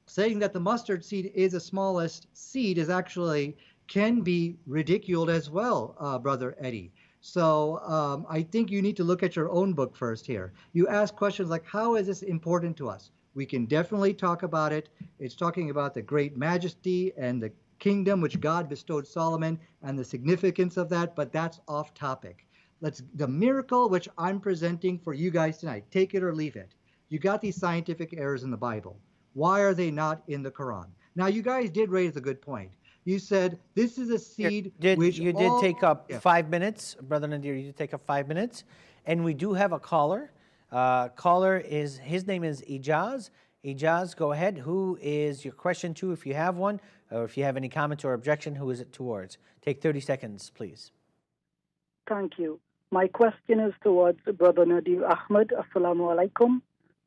saying that the mustard seed is the smallest seed is actually can be ridiculed as well, Brother Eddie. So I think you need to look at your own book first here. You ask questions like, how is this important to us? We can definitely talk about it. It's talking about the great majesty and the kingdom which God bestowed Solomon and the significance of that, but that's off topic. The miracle which I'm presenting for you guys tonight, take it or leave it. You got these scientific errors in the Bible. Why are they not in the Quran? Now, you guys did raise a good point. You said this is a seed which you did take up 5 minutes, Brother Nadir. You did take up 5 minutes, and we do have a caller. His name is Ijaz. Ijaz, go ahead. Who is your question to, if you have one, or if you have any comment or objection, who is it towards? Take 30 seconds, please. Thank you. My question is towards Brother Nadir Ahmed. Assalamu alaikum.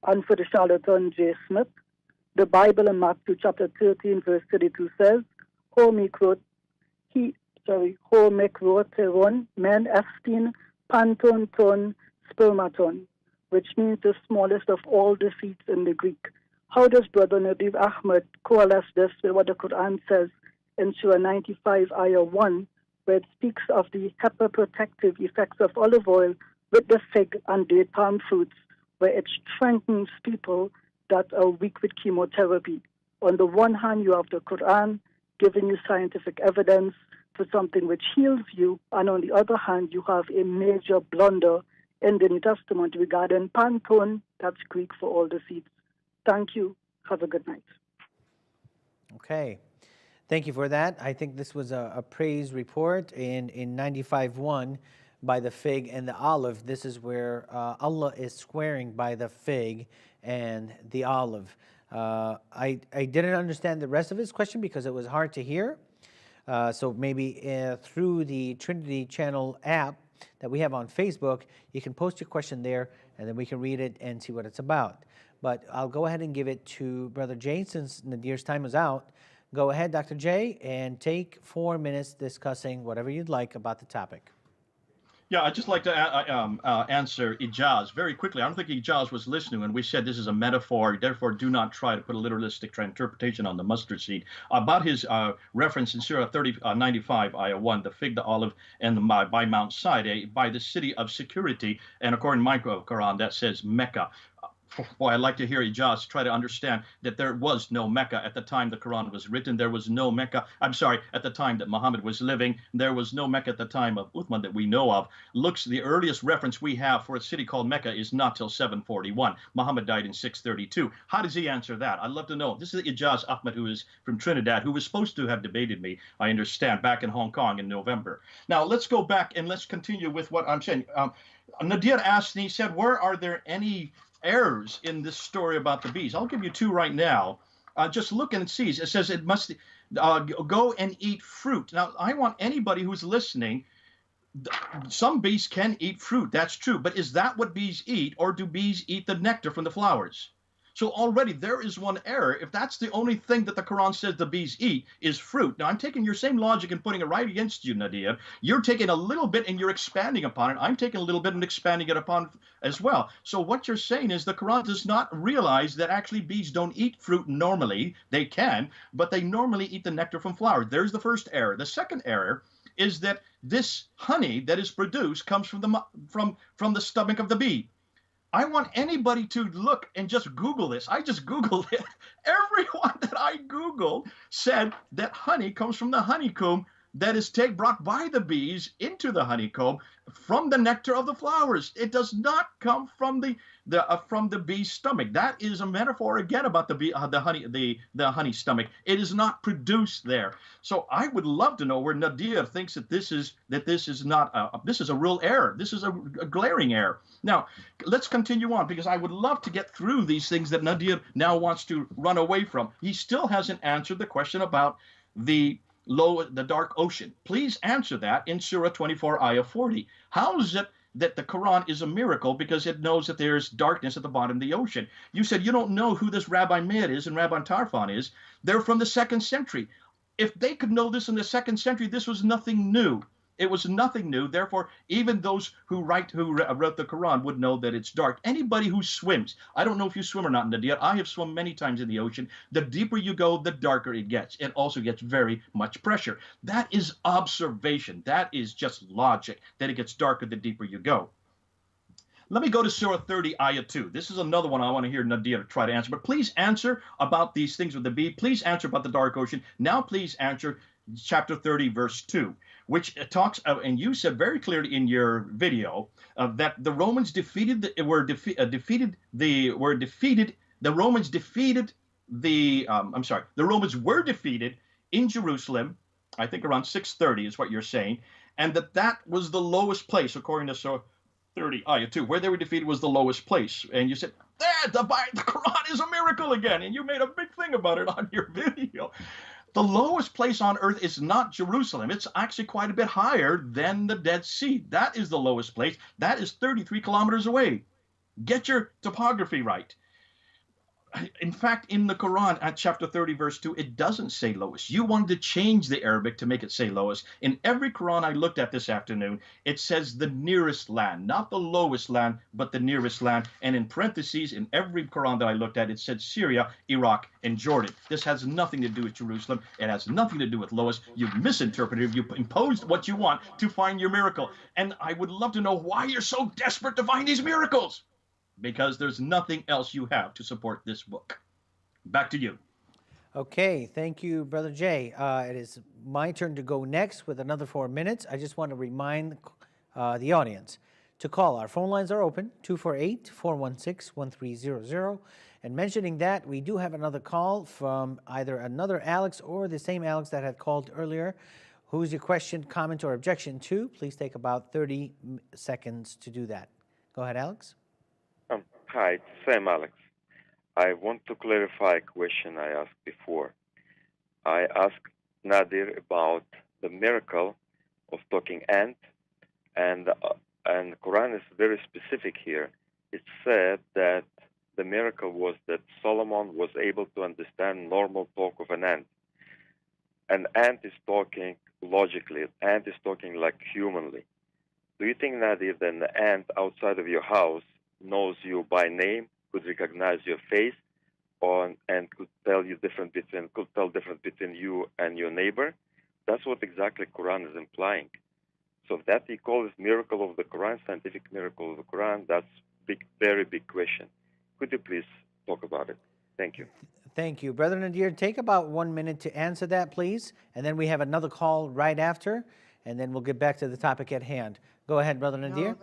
And for the charlatan J. Smith. The Bible in Matthew chapter 13, verse 32 says, Ho mikrot one, men estin panton ton spermaton, which means the smallest of all the seeds in the Greek. How does Brother Nadir Ahmed coalesce this with what the Quran says in Surah 95, Ayah 1, where it speaks of the hepatoprotective effects of olive oil with the fig and date palm fruits, where it strengthens people that are weak with chemotherapy. On the one hand, you have the Quran giving you scientific evidence for something which heals you, and on the other hand, you have a major blunder In the New Testament, we got in Pantone, that's Greek for all the seeds. Thank you. Have a good night. Okay. Thank you for that. I think this was a praise report in 95:1 by the fig and the olive. This is where Allah is swearing by the fig and the olive. I didn't understand the rest of his question because it was hard to hear. So maybe through the Trinity Channel app that we have on Facebook, you can post your question there, and then we can read it and see what it's about. But I'll go ahead and give it to Brother Jay since Nadir's time is out. Go ahead, Dr. J, and take 4 minutes discussing whatever you'd like about the topic. Yeah, I'd just like to answer Ijaz very quickly. I don't think Ijaz was listening when we said this is a metaphor, therefore do not try to put a literalistic interpretation on the mustard seed. About his reference in Surah 95, Ayah 1, the fig, the olive, and the by Mount Sinai, by the city of security, and according to my Quran, that says Mecca. Boy, I'd like to hear Ijaz try to understand that there was no Mecca at the time the Quran was written. There was no Mecca. I'm sorry, at the time that Muhammad was living. There was no Mecca at the time of Uthman that we know of. The earliest reference we have for a city called Mecca is not till 741. Muhammad died in 632. How does he answer that? I'd love to know. This is Ijaz Ahmed, who is from Trinidad, who was supposed to have debated me, I understand, back in Hong Kong in November. Now, let's go back and let's continue with what I'm saying. Nadir asked, and he said, where are there any errors in this story about the bees? I'll give you two right now. Just look and see. It says it must go and eat fruit. Now, I want anybody who's listening, some bees can eat fruit. That's true. But is that what bees eat, or do bees eat the nectar from the flowers? So already there is one error. If that's the only thing that the Quran says the bees eat is fruit. Now, I'm taking your same logic and putting it right against you, Nadir. You're taking a little bit and you're expanding upon it. I'm taking a little bit and expanding it upon as well. So what you're saying is the Quran does not realize that actually bees don't eat fruit normally. They can, but they normally eat the nectar from flowers. There's the first error. The second error is that this honey that is produced comes from the stomach of the bee. I want anybody to look and just Google this. I just Googled it. Everyone that I Googled said that honey comes from the honeycomb that is brought by the bees into the honeycomb from the nectar of the flowers. It does not come from the bee's stomach. That is a metaphor again about the honey stomach. It is not produced there. So I would love to know where Nadir thinks that this is a real error. This is a glaring error. Now let's continue on, because I would love to get through these things that Nadir now wants to run away from. He still hasn't answered the question about the dark ocean. Please answer that in Surah 24, Ayah 40. How is it that the Quran is a miracle because it knows that there's darkness at the bottom of the ocean? You said you don't know who this Rabbi Meir is and Rabbi Tarfon is. They're from the 2nd century. If they could know this in the 2nd century, this was nothing new. It was nothing new. Therefore, even those who wrote the Quran would know that it's dark. Anybody who swims, I don't know if you swim or not, Nadir. I have swum many times in the ocean. The deeper you go, the darker it gets. It also gets very much pressure. That is observation. That is just logic, that it gets darker the deeper you go. Let me go to Surah 30, Ayah 2. This is another one I want to hear Nadir try to answer. But please answer about these things with the bee. Please answer about the dark ocean. Now please answer chapter 30, verse 2. Which talks, and you said very clearly in your video that the Romans the Romans were defeated in Jerusalem, I think around 630 is what you're saying, and that was the lowest place, according to Surah 30, Ayah 2, where they were defeated was the lowest place. And you said, the Quran is a miracle again, and you made a big thing about it on your video. The lowest place on earth is not Jerusalem. It's actually quite a bit higher than the Dead Sea. That is the lowest place. That is 33 kilometers away. Get your topography right. In fact, in the Quran, at chapter 30, verse 2, it doesn't say lowest. You wanted to change the Arabic to make it say lowest. In every Quran I looked at this afternoon, it says the nearest land, not the lowest land, but the nearest land. And in parentheses, in every Quran that I looked at, it said Syria, Iraq, and Jordan. This has nothing to do with Jerusalem. It has nothing to do with lowest. You've misinterpreted. You imposed what you want to find your miracle. And I would love to know why you're so desperate to find these miracles. Because there's nothing else you have to support this book. Back to you. Okay, thank you, Brother Jay. It is my turn to go next with another 4 minutes. I just want to remind the audience to call. Our phone lines are open, 248-416-1300. And mentioning that, we do have another call from either another Alex or the same Alex that had called earlier. Who's your question, comment, or objection to? Please take about 30 seconds to do that. Go ahead, Alex. Hi, it's Sam Alex. I want to clarify a question I asked before. I asked Nadir about the miracle of talking ant, and the Quran is very specific here. It said that the miracle was that Solomon was able to understand normal talk of an ant. An ant is talking logically. An ant is talking like humanly. Do you think, Nadir, that an ant outside of your house knows you by name, could recognize your face, and could tell difference between you and your neighbor? That's what exactly Quran is implying. So that he calls miracle of the Quran, scientific miracle of the Quran, that's big, very big question. Could you please talk about it? Thank you. Thank you. Brother Nadir, take about 1 minute to answer that, please. And then we have another call right after, and then we'll get back to the topic at hand. Go ahead, Brother Nadir.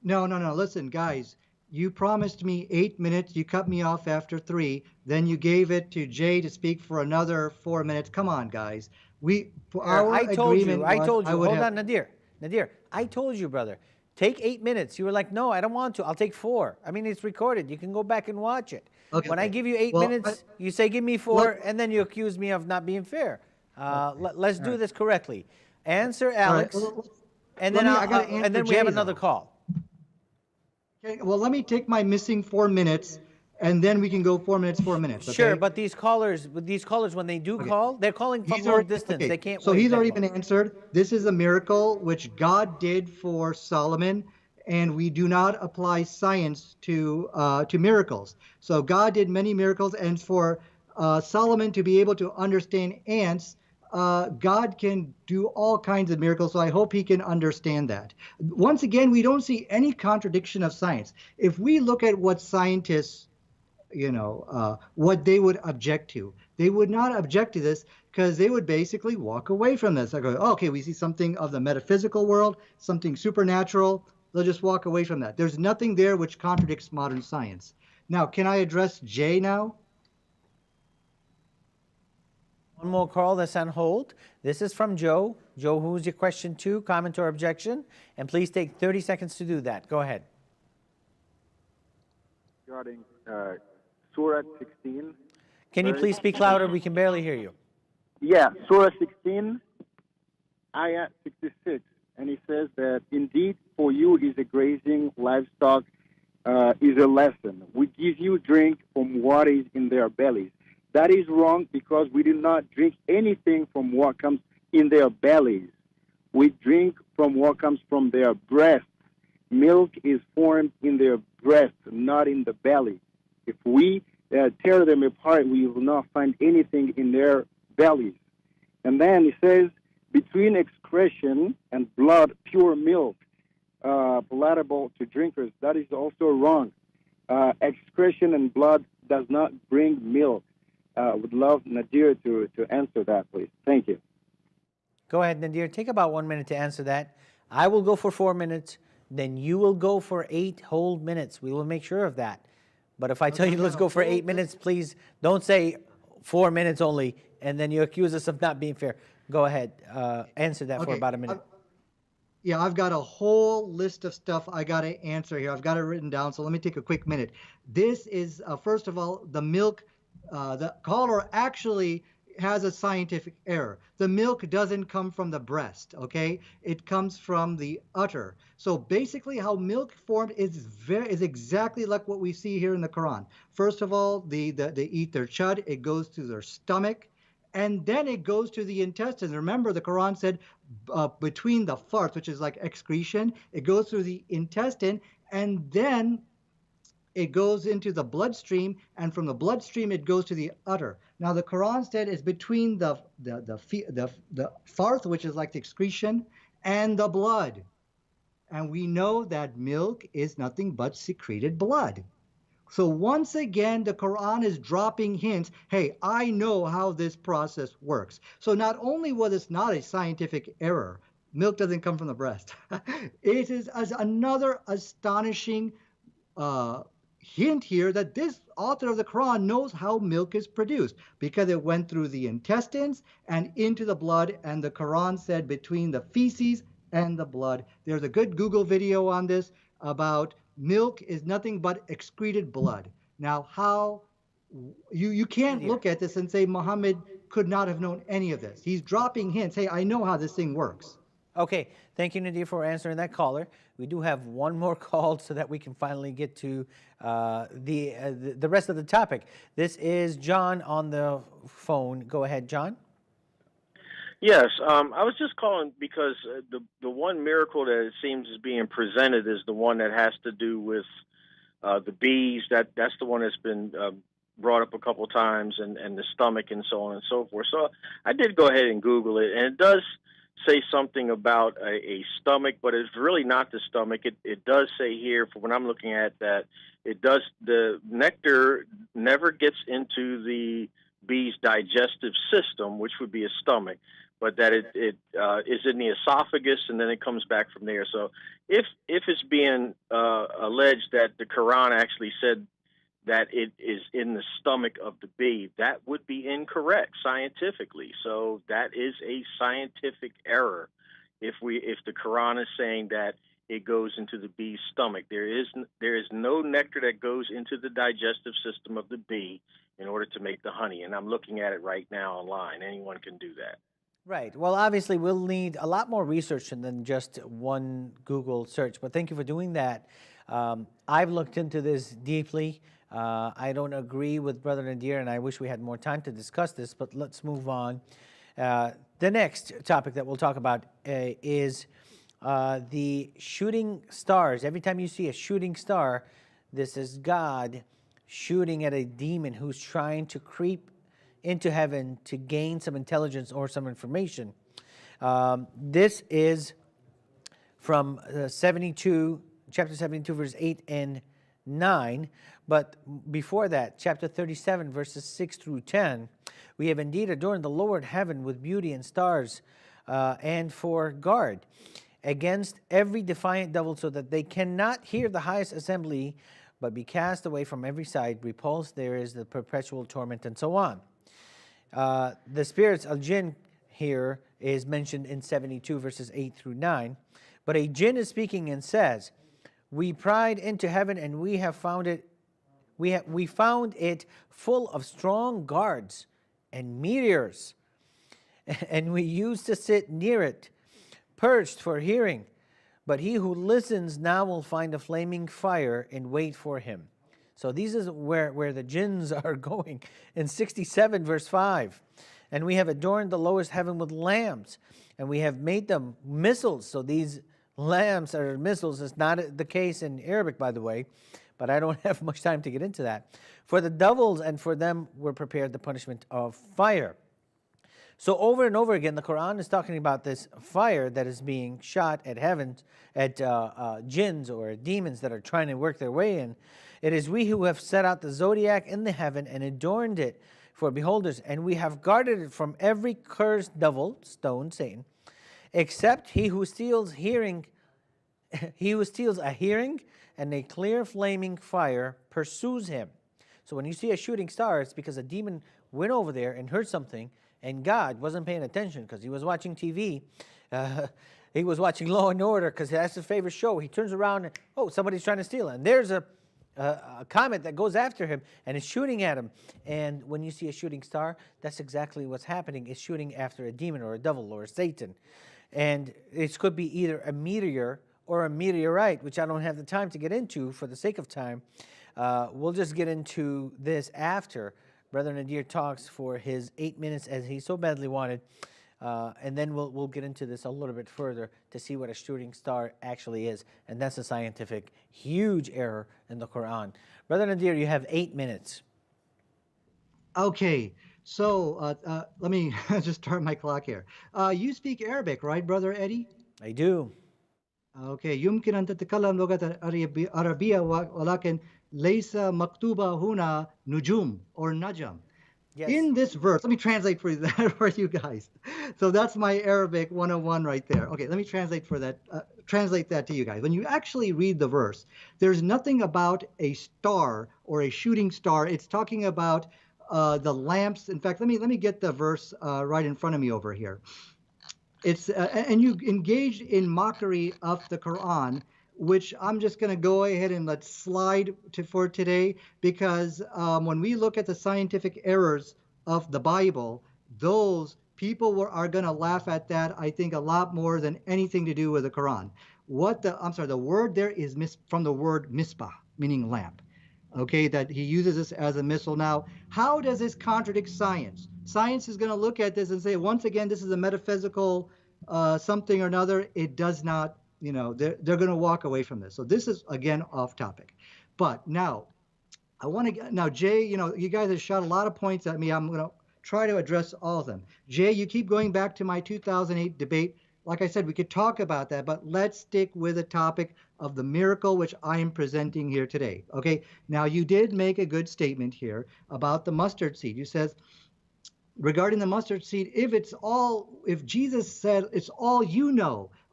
No. Listen, guys, you promised me 8 minutes. You cut me off after 3. Then you gave it to Jay to speak for another 4 minutes. Come on, guys. I told you. Hold on, Nadir. I told you, brother. Take 8 minutes. You were like, no, I don't want to. I'll take 4. I mean, it's recorded. You can go back and watch it. Okay. When I give you 8 minutes, you say, give me 4, and then you accuse me of not being fair. Let's do this correctly. Answer Alex, and then we have another call. Okay, well, let me take my missing 4 minutes, and then we can go 4 minutes, 4 minutes. Okay? Sure, but these callers, when they do call, they're calling from long distance. Okay. They can't So wait he's that already long. been answered. This is a miracle which God did for Solomon, and we do not apply science to miracles. So God did many miracles, and for Solomon to be able to understand ants, God can do all kinds of miracles, so I hope he can understand that. Once again, we don't see any contradiction of science. If we look at what scientists, what they would object to, they would not object to this because they would basically walk away from this. I go, oh, okay, we see something of the metaphysical world, something supernatural. They'll just walk away from that. There's nothing there which contradicts modern science. Now, can I address Jay now? One more call that's on hold. This is from Joe. Joe, who's your question to, comment, or objection? And please take 30 seconds to do that. Go ahead. Regarding Surah 16. Can you please speak louder? We can barely hear you. Yeah, Surah 16, Ayah 66. And it says that indeed for you is a grazing livestock is a lesson. We give you drink from what is in their bellies. That is wrong because we do not drink anything from what comes in their bellies. We drink from what comes from their breasts. Milk is formed in their breasts, not in the belly. If we tear them apart, we will not find anything in their bellies. And then it says, between excretion and blood, pure milk, palatable to drinkers. That is also wrong. Excretion and blood does not bring milk. Would love Nadir to answer that, please. Thank you. Go ahead, Nadir. Take about 1 minute to answer that. I will go for 4 minutes. Then you will go for 8 whole minutes. We will make sure of that. But if I tell you let's go for 8 minutes, please don't say 4 minutes only, and then you accuse us of not being fair. Go ahead. Answer that for about a minute. Yeah, I've got a whole list of stuff I got to answer here. I've got it written down, so let me take a quick minute. This is, first of all, the milk. The caller actually has a scientific error. The milk doesn't come from the breast, okay? It comes from the udder. So basically how milk formed is exactly like what we see here in the Quran. First of all, they eat their chud, it goes to their stomach, and then it goes to the intestines. Remember, the Quran said between the farts, which is like excretion, it goes through the intestine, and then it goes into the bloodstream, and from the bloodstream it goes to the udder. Now the Quran said it's between the farth, which is like the excretion, and the blood. And we know that milk is nothing but secreted blood. So once again, the Quran is dropping hints. Hey, I know how this process works. So not only was it not a scientific error, milk doesn't come from the breast. It is as another astonishing uh, hint here that this author of the Quran knows how milk is produced because it went through the intestines and into the blood, and the Quran said between the feces and the blood. There's a good Google video on this about milk is nothing but excreted blood. Now, how you can't Nadir. look at this and say Muhammad could not have known any of this. He's dropping hints. Hey, I know how this thing works. Okay, thank you, Nadir, for answering that caller. We do have one more call so that we can finally get to the rest of the topic. This is John on the phone. Go ahead, John. Yes, I was just calling because the one miracle that it seems is being presented is the one that has to do with the bees. That's the one that's been brought up a couple times, and the stomach and so on and so forth. So I did go ahead and Google it, and it does say something about a stomach, but it's really not the stomach. It does say here, for when I'm looking at that, the nectar never gets into the bee's digestive system, which would be a stomach, but that it is in the esophagus, and then it comes back from there. So if it's being alleged that the Quran actually said that it is in the stomach of the bee, that would be incorrect scientifically. So that is a scientific error. If the Quran is saying that it goes into the bee's stomach, there is no nectar that goes into the digestive system of the bee in order to make the honey. And I'm looking at it right now online. Anyone can do that. Right. Well, obviously, we'll need a lot more research than just one Google search, but thank you for doing that. I've looked into this deeply. I don't agree with Brother Nadir, and I wish we had more time to discuss this, but let's move on. The next topic that we'll talk about is the shooting stars. Every time you see a shooting star, this is God shooting at a demon who's trying to creep into heaven to gain some intelligence or some information. This is from chapter 72, verse 8 and 9. But before that, chapter 37, verses 6 through 10, we have indeed adorned the Lord heaven with beauty and stars, and for guard against every defiant devil, so that they cannot hear the highest assembly, but be cast away from every side. Repulsed, there is the perpetual torment, and so on. The spirits, al-jinn, here is mentioned in 72, verses 8 through 9. But a jinn is speaking and says, "We pried into heaven, and we have found it. We found it full of strong guards and meteors, and we used to sit near it, perched for hearing. But he who listens now will find a flaming fire and wait for him." So these is where the jinns are going. In 67, verse 5, "And we have adorned the lowest heaven with lamps, and we have made them missiles." So these lamps are missiles. It's not the case in Arabic, by the way, but I don't have much time to get into that. "For the devils, and for them were prepared the punishment of fire." So over and over again, the Quran is talking about this fire that is being shot at heavens, at jinns or demons that are trying to work their way in. "It is we who have set out the zodiac in the heaven and adorned it for beholders, and we have guarded it from every cursed devil," stone, Satan, "except he who steals hearing, he who steals a hearing, and a clear flaming fire pursues him." So when you see a shooting star, it's because a demon went over there and heard something, and God wasn't paying attention because he was watching TV. He was watching Law and Order because that's his favorite show. He turns around and, oh, somebody's trying to steal it. And there's a comet that goes after him and is shooting at him. And when you see a shooting star, that's exactly what's happening. It's shooting after a demon or a devil or a Satan. And it could be either a meteor or a meteorite, which I don't have the time to get into for the sake of time. We'll just get into this after Brother Nadir talks for his 8 minutes as he so badly wanted. And then we'll get into this a little bit further to see what a shooting star actually is. And that's a scientific huge error in the Quran. Brother Nadir, you have 8 minutes. Okay, so let me just start my clock here. You speak Arabic, right, Brother Eddie? I do. Okay, يمكن أن تتكلم لغة عربية ولكن ليس مكتوبة هنا نجوم or najam. Yes. In this verse, let me translate for that for you guys. So that's my Arabic 101 right there. Okay, let me translate for that. Translate that to you guys. When you actually read the verse, there's nothing about a star or a shooting star. It's talking about the lamps. In fact, let me get the verse right in front of me over here. It's and you engaged in mockery of the Quran, which I'm just going to go ahead and let's slide to for today, because when we look at the scientific errors of the Bible, those people are going to laugh at that. I think a lot more than anything to do with the Quran. The word there is from the word misbah, meaning lamp. Okay, that he uses this as a missile. Now, how does this contradict science? Science is going to look at this and say, once again, this is a metaphysical something or another. It does not, they're going to walk away from this. So this is, again, off topic. But now, now, Jay, you guys have shot a lot of points at me. I'm going to try to address all of them. Jay, you keep going back to my 2008 debate. Like I said, we could talk about that, but let's stick with the topic of the miracle which I am presenting here today. Okay, now you did make a good statement here about the mustard seed. You says, regarding the mustard seed, if Jesus said it's all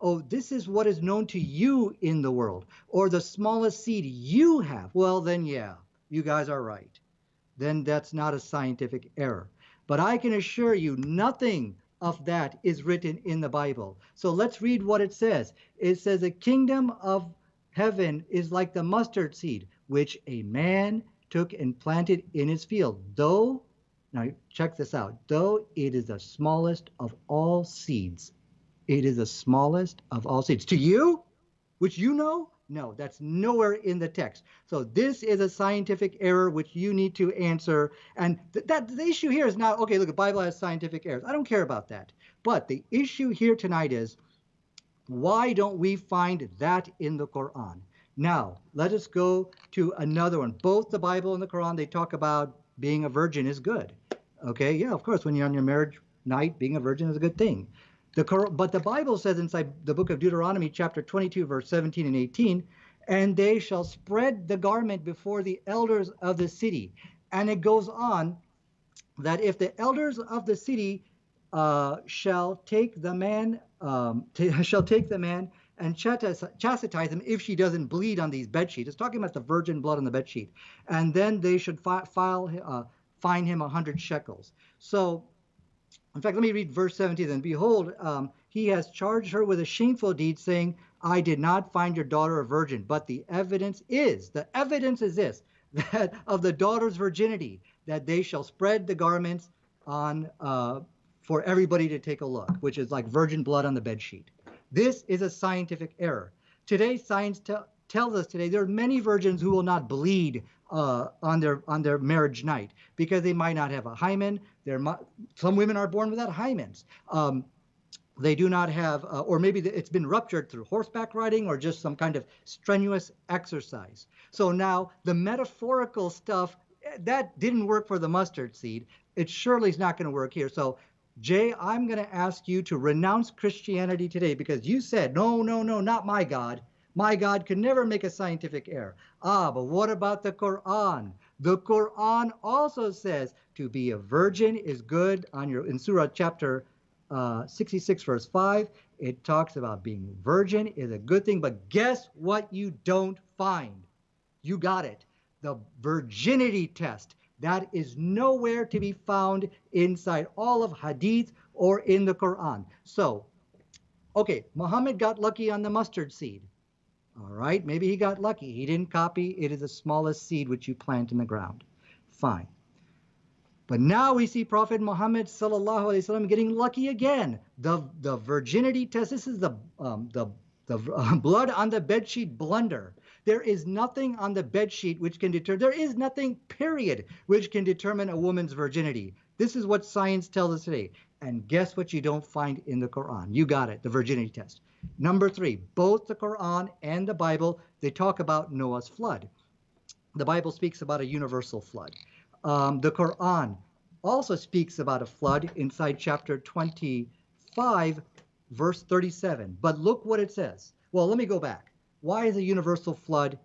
oh, this is what is known to you in the world, or the smallest seed you have, well, then yeah, you guys are right. Then that's not a scientific error. But I can assure you nothing of that is written in the Bible. So let's read what it says. It says, the kingdom of heaven is like the mustard seed, which a man took and planted in his field. Now check this out, though it is the smallest of all seeds. It is the smallest of all seeds. To you, which you know? No, that's nowhere in the text. So this is a scientific error which you need to answer. And the issue here is not, okay, look, the Bible has scientific errors. I don't care about that. But the issue here tonight is, why don't we find that in the Quran? Now, let us go to another one. Both the Bible and the Quran, they talk about being a virgin is good. Okay, yeah, of course, when you're on your marriage night, being a virgin is a good thing. But the Bible says inside the book of Deuteronomy, chapter 22, verse 17 and 18, and they shall spread the garment before the elders of the city. And it goes on that if the elders of the city shall take the man and chastise him if she doesn't bleed on these bed sheets. It's talking about the virgin blood on the bed sheet. And then they should fine him 100 shekels. So, in fact, let me read verse 17. And behold, he has charged her with a shameful deed, saying, I did not find your daughter a virgin. But the evidence is this, that of the daughter's virginity, that they shall spread the garments on for everybody to take a look, which is like virgin blood on the bed sheet. This is a scientific error. Today, science tells us today there are many virgins who will not bleed on their marriage night because they might not have a hymen. Some women are born without hymens. They do not have, or maybe it's been ruptured through horseback riding or just some kind of strenuous exercise. So now the metaphorical stuff, that didn't work for the mustard seed. It surely is not going to work here. So Jay, I'm going to ask you to renounce Christianity today because you said, no, not my God. My God could never make a scientific error. But what about the Quran? The Quran also says to be a virgin is good. In Surah chapter 66, verse 5, it talks about being virgin is a good thing. But guess what you don't find? You got it. The virginity test. That is nowhere to be found inside all of Hadith or in the Quran. So, okay, Muhammad got lucky on the mustard seed. All right, maybe he got lucky. He didn't copy. It is the smallest seed which you plant in the ground. Fine. But now we see Prophet Muhammad sallallahu alaihi wasallam getting lucky again. The virginity test. This is the blood on the bedsheet blunder. There is nothing on the bedsheet which can determine. There is nothing, period, which can determine a woman's virginity. This is what science tells us today. And guess what you don't find in the Quran? You got it, the virginity test. Number 3, both the Quran and the Bible, they talk about Noah's flood. The Bible speaks about a universal flood. The Quran also speaks about a flood inside chapter 25, verse 37. But look what it says. Well, let me go back. Why is a universal flood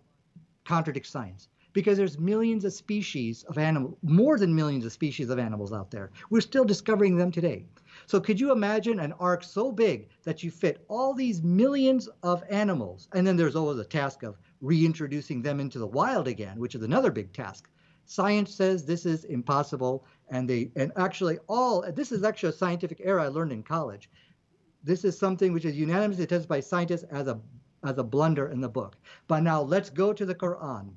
contradict science? because there's millions of species of animals, more than millions of species of animals out there. We're still discovering them today. So could you imagine an ark so big that you fit all these millions of animals? And then there's always the task of reintroducing them into the wild again, which is another big task. Science says this is impossible, and actually this is actually a scientific error I learned in college. This is something which is unanimously tested by scientists as a blunder in the book. But now let's go to the Quran,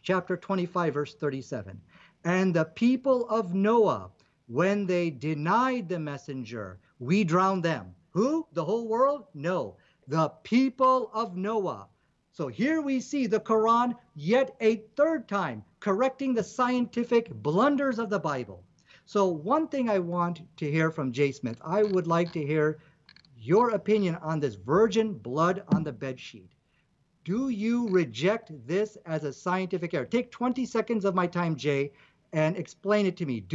chapter 25, verse 37. And the people of Noah, when they denied the messenger, we drowned them. Who? The whole world? No. The people of Noah. So here we see the Quran yet a third time correcting the scientific blunders of the Bible. So one thing I want to hear from Jay Smith, I would like to hear your opinion on this virgin blood on the bed sheet. Do you reject this as a scientific error? Take 20 seconds of my time, Jay, and explain it to me.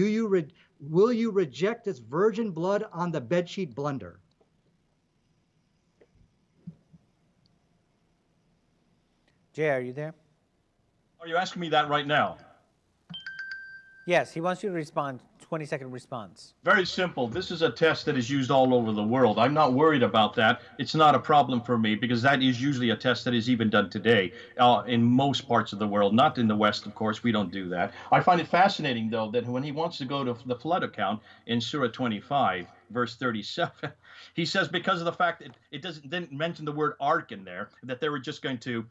Will you reject this virgin blood on the bed sheet blunder? Jay, are you there? Are you asking me that right now? Yes, he wants you to respond, 20-second response. Very simple. This is a test that is used all over the world. I'm not worried about that. It's not a problem for me because that is usually a test that is even done today in most parts of the world. Not in the West, of course. We don't do that. I find it fascinating, though, that when he wants to go to the flood account in Surah 25, verse 37, he says because of the fact that it didn't mention the word ark in there, that they were just going to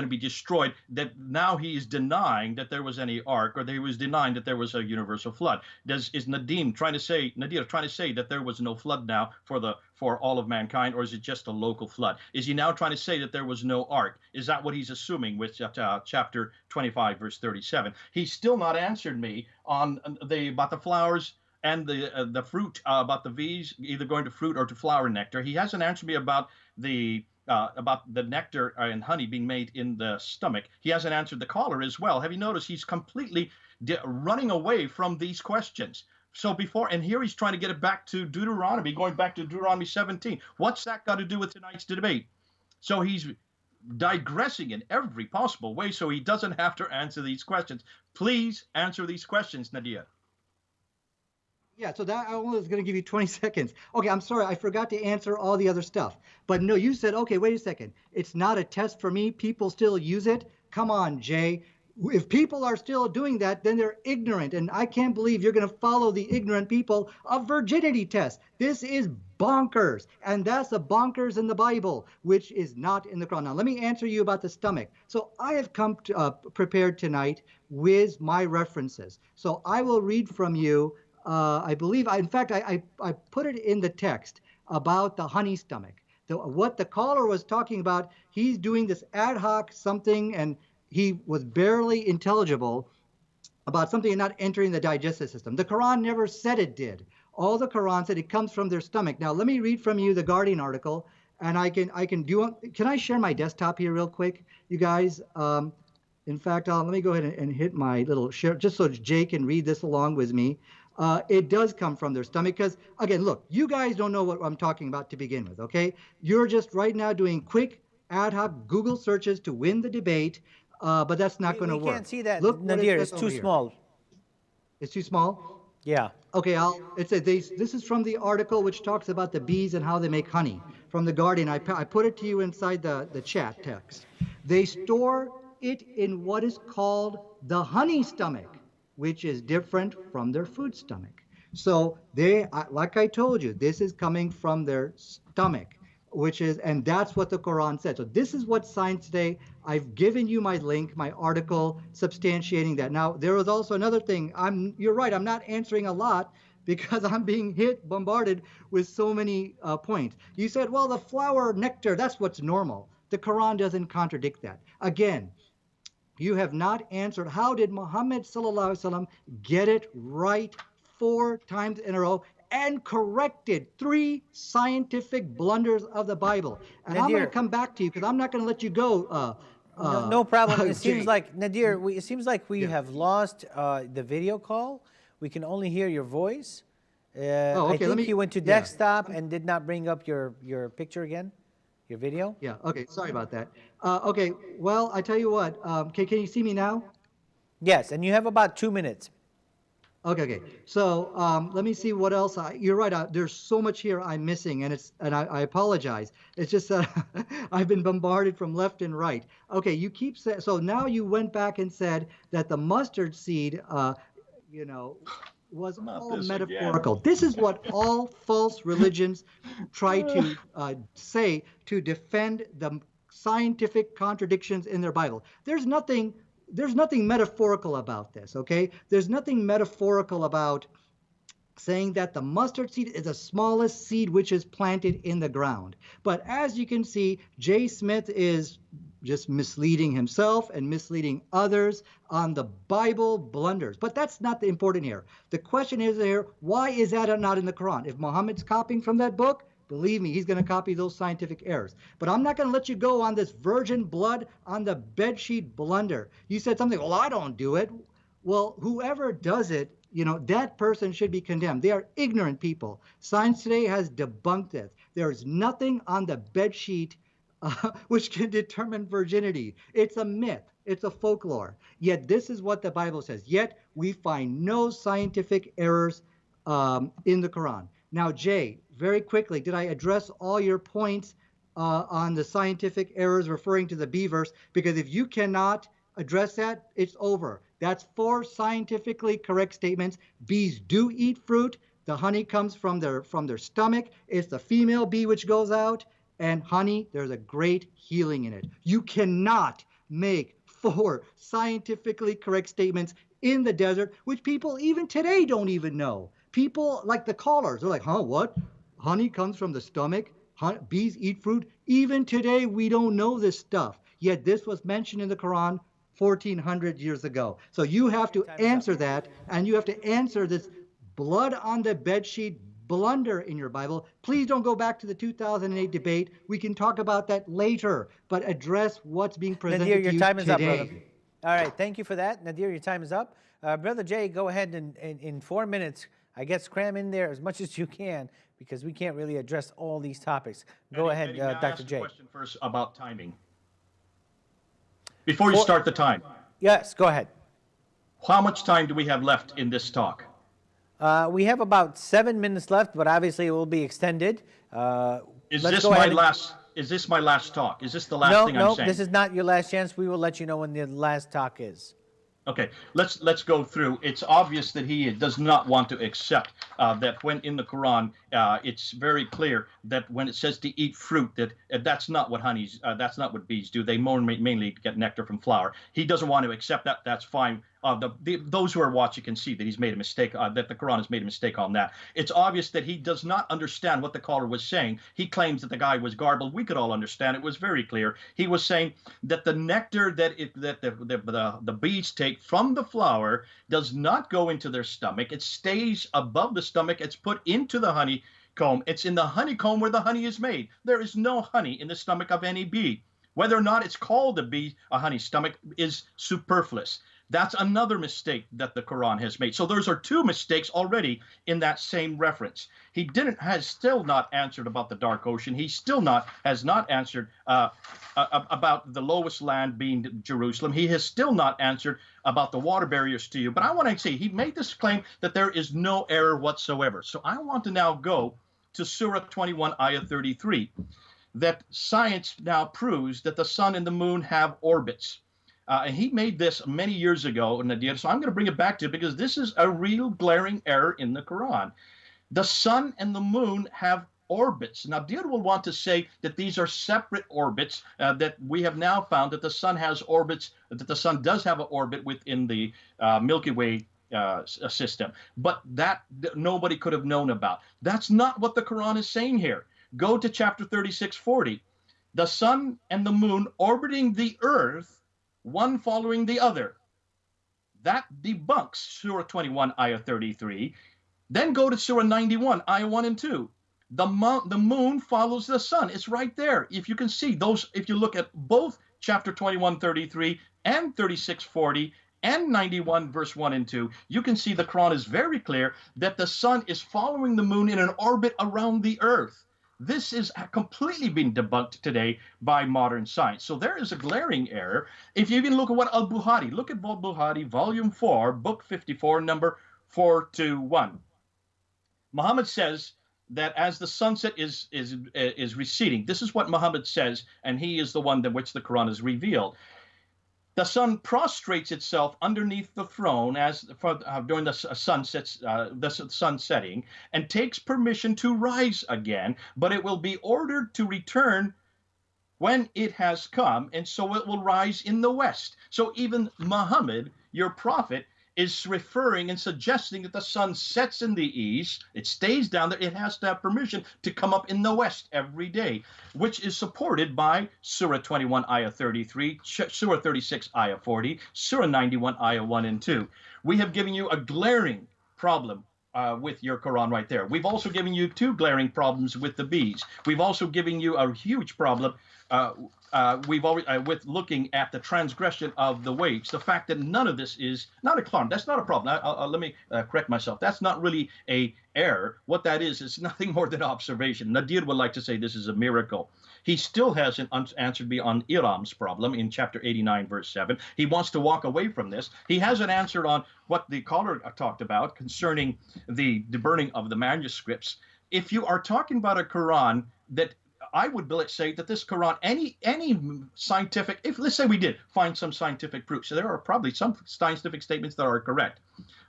be destroyed, that now he is denying that there was any ark, or that he was denying that there was a universal flood. Is Nadir trying to say that there was no flood now for all of mankind, or is it just a local flood? Is he now trying to say that there was no ark? Is that what he's assuming with chapter 25, verse 37? He's still not answered me on about the flowers and the fruit, about the bees either going to fruit or to flower nectar. He hasn't answered me about the nectar and honey being made in the stomach. He hasn't answered the caller as well. Have you noticed he's completely running away from these questions? So here he's trying to get it back to Deuteronomy, going back to Deuteronomy 17. What's that got to do with tonight's debate? So he's digressing in every possible way so he doesn't have to answer these questions. Please answer these questions, Nadir. Yeah, so that I was going to give you 20 seconds. Okay, I'm sorry, I forgot to answer all the other stuff. But no, you said, okay, wait a second. It's not a test for me. People still use it. Come on, Jay. If people are still doing that, then they're ignorant. And I can't believe you're going to follow the ignorant people of virginity test. This is bonkers. And that's the bonkers in the Bible, which is not in the Quran. Now, let me answer you about the stomach. So I have come prepared tonight with my references. So I will read from you. I believe, in fact, I put it in the text about the honey stomach. What the caller was talking about, he's doing this ad hoc something, and he was barely intelligible about something not entering the digestive system. The Quran never said it did. All the Quran said it comes from their stomach. Now, let me read from you the Guardian article, and can I share my desktop here real quick, you guys? In fact, let me go ahead and hit my little share, just so Jay can read this along with me. It does come from their stomach because, again, look, you guys don't know what I'm talking about to begin with, okay? You're just right now doing quick ad hoc Google searches to win the debate, but that's not going to work. We can't see that, Look Nadir. It's too small. It's too small? Yeah. Okay, this is from the article which talks about the bees and how they make honey from The Guardian. I put it to you inside the chat text. They store it in what is called the honey stomach, which is different from their food stomach. So like I told you, this is coming from their stomach, and that's what the Quran said. So this is what Science Today, I've given you my link, my article substantiating that. Now, there was also another thing. You're right, I'm not answering a lot because I'm being bombarded with so many points. You said, well, the flower nectar, that's what's normal. The Quran doesn't contradict that. Again, you have not answered, how did Muhammad sallallahu alaihi wasallam get it right 4 times in a row and corrected 3 scientific blunders of the Bible? And Nadir, I'm going to come back to you because I'm not going to let you go. No problem. It Jay. seems like, Nadir, it seems like we have lost the video call. We can only hear your voice. Okay, I think you went to desktop and did not bring up your picture again. Your video? Yeah. Okay. Sorry about that. Okay. Well, I tell you what. Can you see me now? Yes, and you have about 2 minutes. Okay. Okay. So let me see what else. You're right. There's so much here I'm missing, and I apologize. It's just that I've been bombarded from left and right. Okay. You keep saying. So now you went back and said that the mustard seed, you know, was Not all this again. metaphorical. This is what all false religions try to say to defend the scientific contradictions in their Bible. There's nothing metaphorical about this, okay? There's nothing metaphorical about saying that the mustard seed is the smallest seed which is planted in the ground. But as you can see, Jay Smith is just misleading himself and misleading others on the Bible blunders. But that's not the important here. The question is here, why is that not in the Quran? If Muhammad's copying from that book, believe me, he's going to copy those scientific errors. But I'm not going to let you go on this virgin blood on the bedsheet blunder. You said something, well, I don't do it. Well, whoever does it, that person should be condemned. They are ignorant people. Science today has debunked it. There is nothing on the bedsheet which can determine virginity. It's a myth. It's a folklore. Yet this is what the Bible says. Yet we find no scientific errors in the Quran. Now, Jay, very quickly, did I address all your points on the scientific errors referring to the B verse? Because if you cannot address that, it's over. That's 4 scientifically correct statements. Bees do eat fruit. The honey comes from their stomach. It's the female bee which goes out. And honey, there's a great healing in it. You cannot make 4 scientifically correct statements in the desert, which people even today don't even know. People like the callers, they're like, huh, what? Honey comes from the stomach? Bees eat fruit? Even today, we don't know this stuff. Yet this was mentioned in the Quran 1,400 years ago. So you have to answer that, and you have to answer this blood on the bedsheet blunder in your Bible. Please don't go back to the 2008 debate. We can talk about that later, but address what's being presented Nadir, to your you time is up, today. brother. All right, thank you for that. Nadir, your time is up. Brother Jay, go ahead and in 4 minutes, I guess cram in there as much as you can because we can't really address all these topics. Go ahead, Eddie, may I Dr. ask Jay. a question first about timing? Before you start the time, Yes, go ahead. how much time do we have left in this talk? We have about 7 minutes left, but obviously it will be extended. Is let's this go my ahead and- last? Is this my last talk? Is this the last thing I'm No, saying? this is not your last chance. We will let you know when the last talk is. Okay, let's go through. It's obvious that he does not want to accept that when in the Quran, it's very clear that when it says to eat fruit, that that's not what that's not what bees do. They mainly get nectar from flower. He doesn't want to accept that. That's fine. Those who are watching can see that he's made a mistake, that the Quran has made a mistake on that. It's obvious that he does not understand what the caller was saying. He claims that the guy was garbled. We could all understand. It was very clear. He was saying that the nectar that the bees take from the flower does not go into their stomach. It stays above the stomach. It's put into the honeycomb. It's in the honeycomb where the honey is made. There is no honey in the stomach of any bee. Whether or not it's called a honey stomach is superfluous. That's another mistake that the Quran has made. So those are 2 mistakes already in that same reference. He has still not answered about the dark ocean. He still has not answered about the lowest land being Jerusalem. He has still not answered about the water barriers to you. But I want to say he made this claim that there is no error whatsoever. So I want to now go to Surah 21, Ayah 33, that science now proves that the sun and the moon have orbits. And he made this many years ago, Nadir, so I'm going to bring it back to it because this is a real glaring error in the Quran. The sun and the moon have orbits. Nadir will want to say that these are separate orbits, that we have now found that the sun has orbits, that the sun does have an orbit within the Milky Way system. But that nobody could have known about. That's not what the Quran is saying here. Go to chapter 36:40. The sun and the moon orbiting the earth, one following the other. That debunks Surah 21, Ayah 33. Then go to Surah 91, Ayah 1 and 2. The moon follows the sun. It's right there. If you can see those, if you look at both chapter 21, 33 and 36:40 and 91, verse 1 and 2, you can see the Quran is very clear that the sun is following the moon in an orbit around the earth. This is completely been debunked today by modern science. So there is a glaring error. If you even look at what al-Bukhari, look at al-Bukhari, volume 4, book 54, number 421. Muhammad says that as the sunset is receding, this is what Muhammad says, and he is the one that which the Quran is revealed. The sun prostrates itself underneath the throne during the sun setting, and takes permission to rise again, but it will be ordered to return when it has come, and so it will rise in the west. So even Muhammad, your prophet, is referring and suggesting that the sun sets in the east, it stays down there, it has to have permission to come up in the west every day, which is supported by Surah 21, Ayah 33, Surah 36, Ayah 40, Surah 91, Ayah 1 and 2. We have given you a glaring problem with your Quran right there. We've also given you 2 glaring problems with the bees. We've also given you a huge problem with looking at the transgression of the weights. The fact that none of this is not a Quran. That's not a problem. Let me correct myself. That's not really a error. What that is nothing more than observation. Nadir would like to say this is a miracle. He still has an unanswered beyond Iram's problem in chapter 89, verse 7. He wants to walk away from this. He hasn't answered on what the caller talked about concerning the burning of the manuscripts. If you are talking about a Quran that I would say that this Quran, any scientific, if let's say we did find some scientific proof, so there are probably some scientific statements that are correct.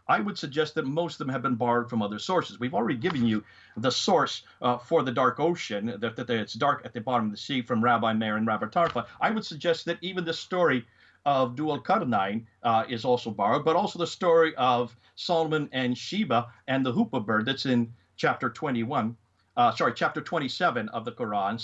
I would suggest that most of them have been borrowed from other sources. We've already given you the source for the dark ocean, that it's dark at the bottom of the sea, from Rabbi Meir and Rabbi Tarfa. I would suggest that even the story of Dual Karnain is also borrowed, but also the story of Solomon and Sheba and the Hoopoe bird that's in chapter 21. Chapter 27 of the Quran,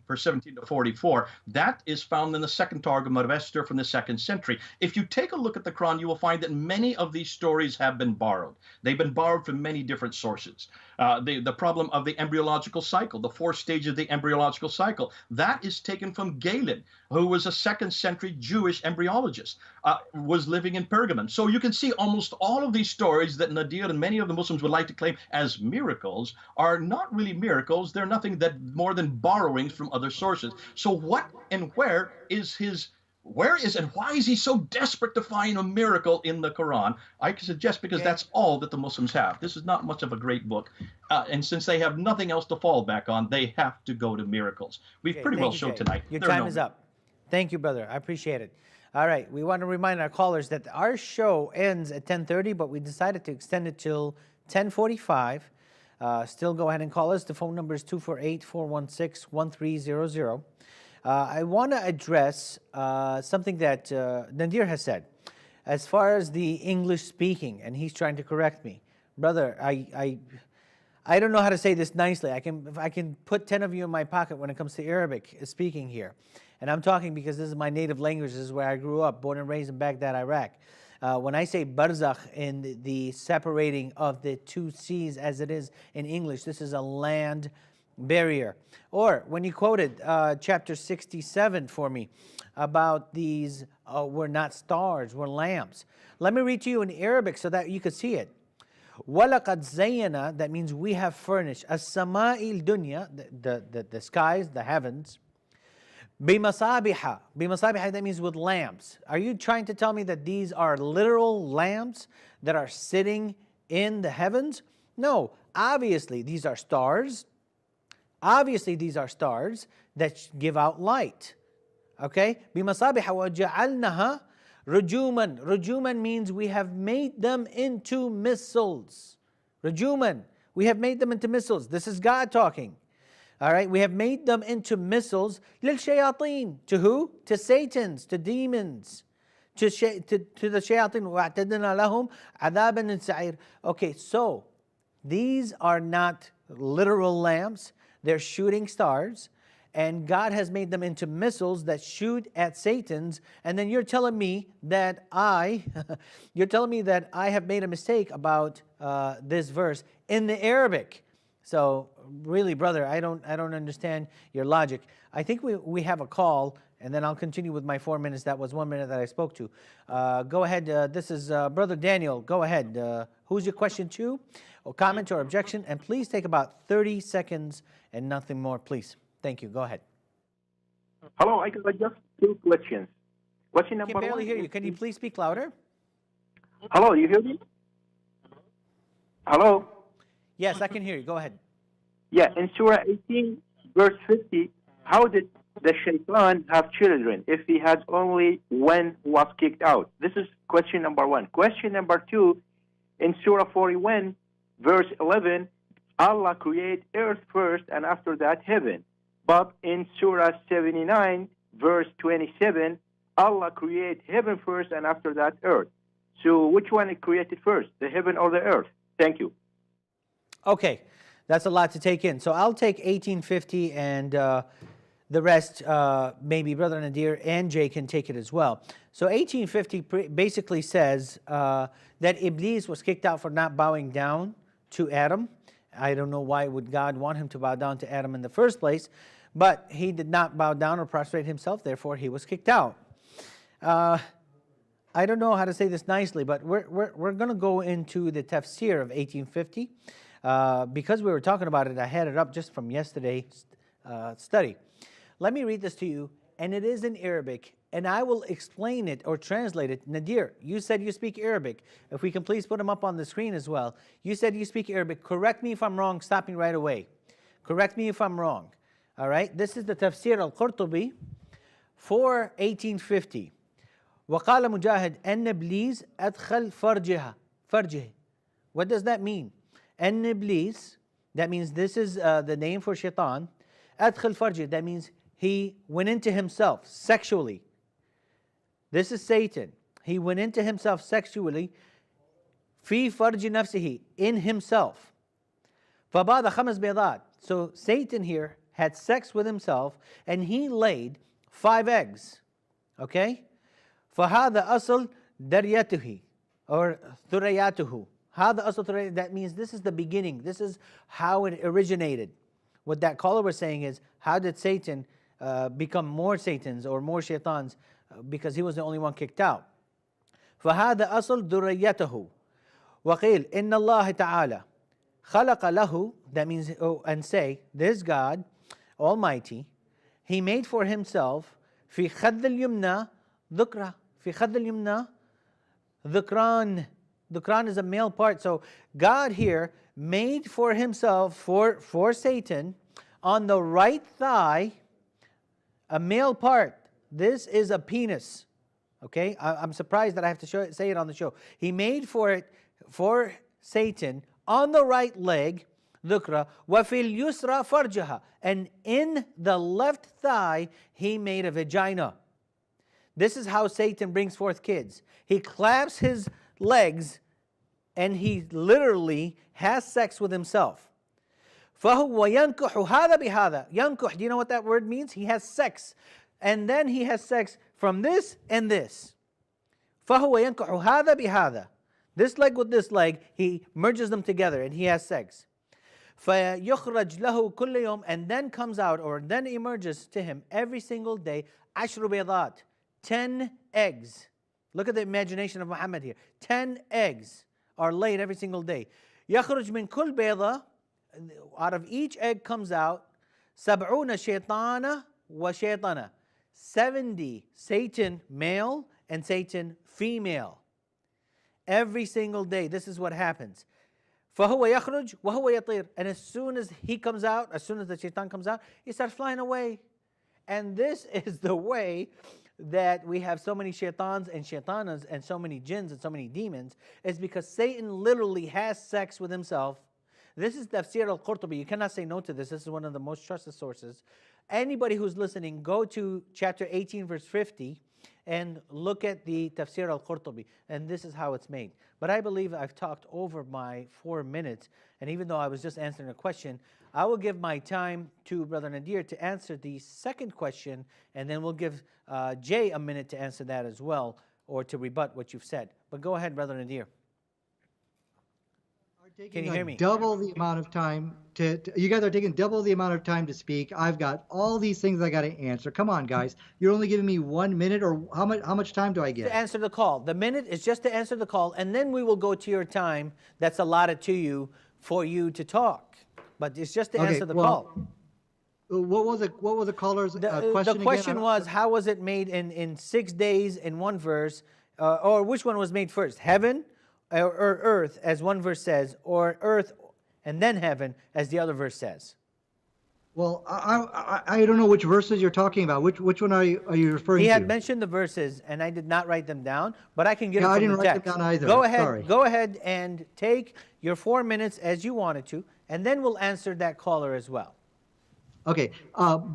verse 17 to 44. That is found in the second Targum of Esther from the 2nd century. If you take a look at the Quran, you will find that many of these stories have been borrowed. They've been borrowed from many different sources. The problem of the embryological cycle, the 4 stages of the embryological cycle, that is taken from Galen, who was a 2nd century Jewish embryologist, was living in Pergamon. So you can see almost all of these stories that Nadir and many of the Muslims would like to claim as miracles are not really miracles. They're nothing more than borrowings from other sources. So what and where is and why is he so desperate to find a miracle in the Quran? I can suggest because that's all that the Muslims have. This is not much of a great book. And since they have nothing else to fall back on, they have to go to miracles. We've pretty well showed tonight. Your time is up. Thank you, brother. I appreciate it. All right. We want to remind our callers that our show ends at 10:30, but we decided to extend it till 10:45. Still go ahead and call us. The phone number is 248-416-1300. I want to address something that Nadir has said as far as the English speaking, and he's trying to correct me. Brother, I don't know how to say this nicely. I can put 10 of you in my pocket when it comes to Arabic speaking here. And I'm talking because this is my native language. This is where I grew up, born and raised in Baghdad, Iraq. When I say barzakh in the separating of the 2 seas as it is in English, this is a land barrier. Or when you quoted chapter 67 for me about these were not stars, were lamps. Let me read to you in Arabic so that you could see it. وَلَقَدْ زَيَّنَا, that means we have furnished, السَّمَاءِ الدُّنْيا, the skies, the heavens, بِمَصَابِحَ, that means with lamps. Are you trying to tell me that these are literal lamps that are sitting in the heavens? No, obviously these are stars. Obviously these are stars that give out light. Okay? بِمَصَابِحَ وَجَعَلْنَهَا رُجُومًا. Rujuman means we have made them into missiles. Rujuman, we have made them into missiles. This is God talking. All right, we have made them into missiles. لِلْشَيَاطِينَ. To who? To Satans, to demons, to the shayateen. وَأَعْتَدْنَا لَهُمْ عَذَابًا السَّعِيرَ. Okay, so these are not literal lamps. They're shooting stars. And God has made them into missiles that shoot at Satan's. And then you're telling me that I have made a mistake about this verse in the Arabic. So really, brother, I don't understand your logic. I think we have a call, and then I'll continue with my 4 minutes. That was 1 minute that I spoke to. Go ahead. This is Brother Daniel. Go ahead. Who's your question to, or comment or objection? And please take about 30 seconds and nothing more, please. Thank you. Go ahead. Hello, I got just two questions. Question I number can barely one. hear you. Can you please speak louder? Hello, you hear me? Hello? Yes, I can hear you. Go ahead. Yeah, in Surah 18, verse 50, how did the shaitan have children if he had only one who was kicked out? This is question number one. Question number two, in Surah 41, verse 11, Allah created earth first and after that heaven. But in Surah 79, verse 27, Allah created heaven first and after that earth. So which one is created first, the heaven or the earth? Thank you. Okay, that's a lot to take in. So I'll take 1850, and the rest, maybe Brother Nadir and Jay can take it as well. So 1850 basically says that Iblis was kicked out for not bowing down to Adam. I don't know why would God want him to bow down to Adam in the first place, but he did not bow down or prostrate himself, therefore he was kicked out. I don't know how to say this nicely, but we're going to go into the tafsir of 1850. Because we were talking about it, I had it up just from yesterday's study. Let me read this to you, and it is in Arabic, and I will explain it or translate it. Nadir, you said you speak Arabic. If we can please put them up on the screen as well. You said you speak Arabic. Correct me if I'm wrong. Stop me right away. Correct me if I'm wrong. All right? This is the tafsir al-Qurtubi for 1850. وقال مجاهد أن إبليس أدخل فرجه. What does that mean? أن إبليس, that means this is the name for shaitan. أدخل فرجه, that means he went into himself sexually. This is Satan. He went into himself sexually. في فرج نفسه, in himself. فبعد خمس بيضات. So Satan here had sex with himself, and he laid 5 eggs. Okay? فهذا أصل دريته or ثرياته. هذا أصل ثرياته, that means this is the beginning. This is how it originated. What that caller was saying is, how did Satan become more Satans or more shaitans? Because he was the only one kicked out. فهذا أصل ذريته. وقيل إن الله تعالى خلق له, that means, and say, this God Almighty, He made for Himself في خد اليمنى ذكرى. في خد اليمنى ذكران. Dhukran is a male part. So God here made for himself, for Satan, on the right thigh, a male part. This is a penis. Okay? I'm surprised that I have to say it on the show. He made for Satan, on the right leg, dhukra, وَفِي الْيُسْرَى فَرْجَهَا, and in the left thigh, he made a vagina. This is how Satan brings forth kids. He claps his legs, and he literally has sex with himself. فَهُوَ يَنْكُحُ هَذَا بِهَذَا. يَنْكُح, do you know what that word means? He has sex. And then he has sex from this and this. فَهُوَ يَنْكُحُ هَذَا بِهَذَا. This leg with this leg, he merges them together and he has sex. فَيُخْرَجْ لَهُ كُلَّ يَوْمٍ, and then comes out, or then emerges to him every single day, عَشْرُ بَيْضَاتٍ, 10 eggs. Look at the imagination of Muhammad here. 10 eggs are laid every single day. يخرج من كل بيضة, out of each egg comes out 70 شيطانة وشيطنة, 70 Satan male and Satan female. Every single day, this is what happens. فهو يخرج وهو يطير, and as soon as he comes out, as soon as the shaitan comes out, he starts flying away. And this is the way that we have so many shaitans and shaitanas and so many jinns and so many demons, is because Satan literally has sex with himself. This is Tafsir al-Qurtubi. You cannot say no to this. This is one of the most trusted sources. Anybody who's listening, go to chapter 18, verse 50, and look at the Tafsir al-Qurtubi. And this is how it's made. But I believe I've talked over my 4 minutes, and even though I was just answering a question, I will give my time to Brother Nadir to answer the second question, and then we'll give Jay a minute to answer that as well, or to rebut what you've said. But go ahead, Brother Nadir. Can you hear me? Double the amount of time you guys are taking double the amount of time to speak. I've got all these things I got to answer. Come on, guys. You're only giving me 1 minute, or how much time do I get? To answer the call. The minute is just to answer the call, and then we will go to your time that's allotted to you for you to talk. But it's just to answer the call. What was the caller's question? The question was, how was it made in 6 days in one verse, or which one was made first, heaven or earth, as one verse says, or earth and then heaven, as the other verse says? Well, I don't know which verses you're talking about. Which one are you referring to? He had mentioned the verses, and I did not write them down, but I can get it from the text. I didn't write them down either. Go ahead and take your 4 minutes as you wanted to, and then we'll answer that caller as well. Okay.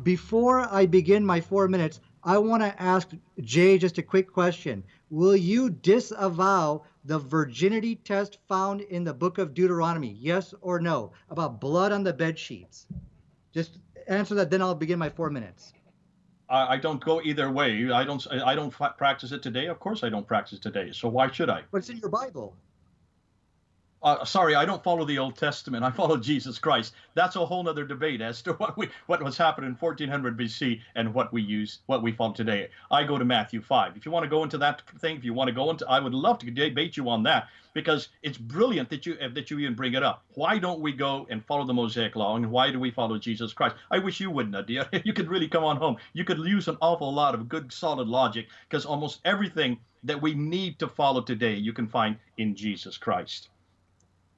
Before I begin my 4 minutes, I want to ask Jay just a quick question. Will you disavow the virginity test found in the book of Deuteronomy? Yes or no? About blood on the bed sheets. Just answer that, then I'll begin my 4 minutes. I don't go either way. I don't practice it today. Of course I don't practice today. So why should I? But it's in your Bible. Sorry, I don't follow the Old Testament. I follow Jesus Christ. That's a whole other debate as to what was happening in 1400 BC and what we follow today. I go to Matthew 5. If you want to go into that thing, I would love to debate you on that, because it's brilliant that you even bring it up. Why don't we go and follow the Mosaic Law, and why do we follow Jesus Christ? I wish you would, Nadir. You could really come on home. You could use an awful lot of good, solid logic, because almost everything that we need to follow today you can find in Jesus Christ.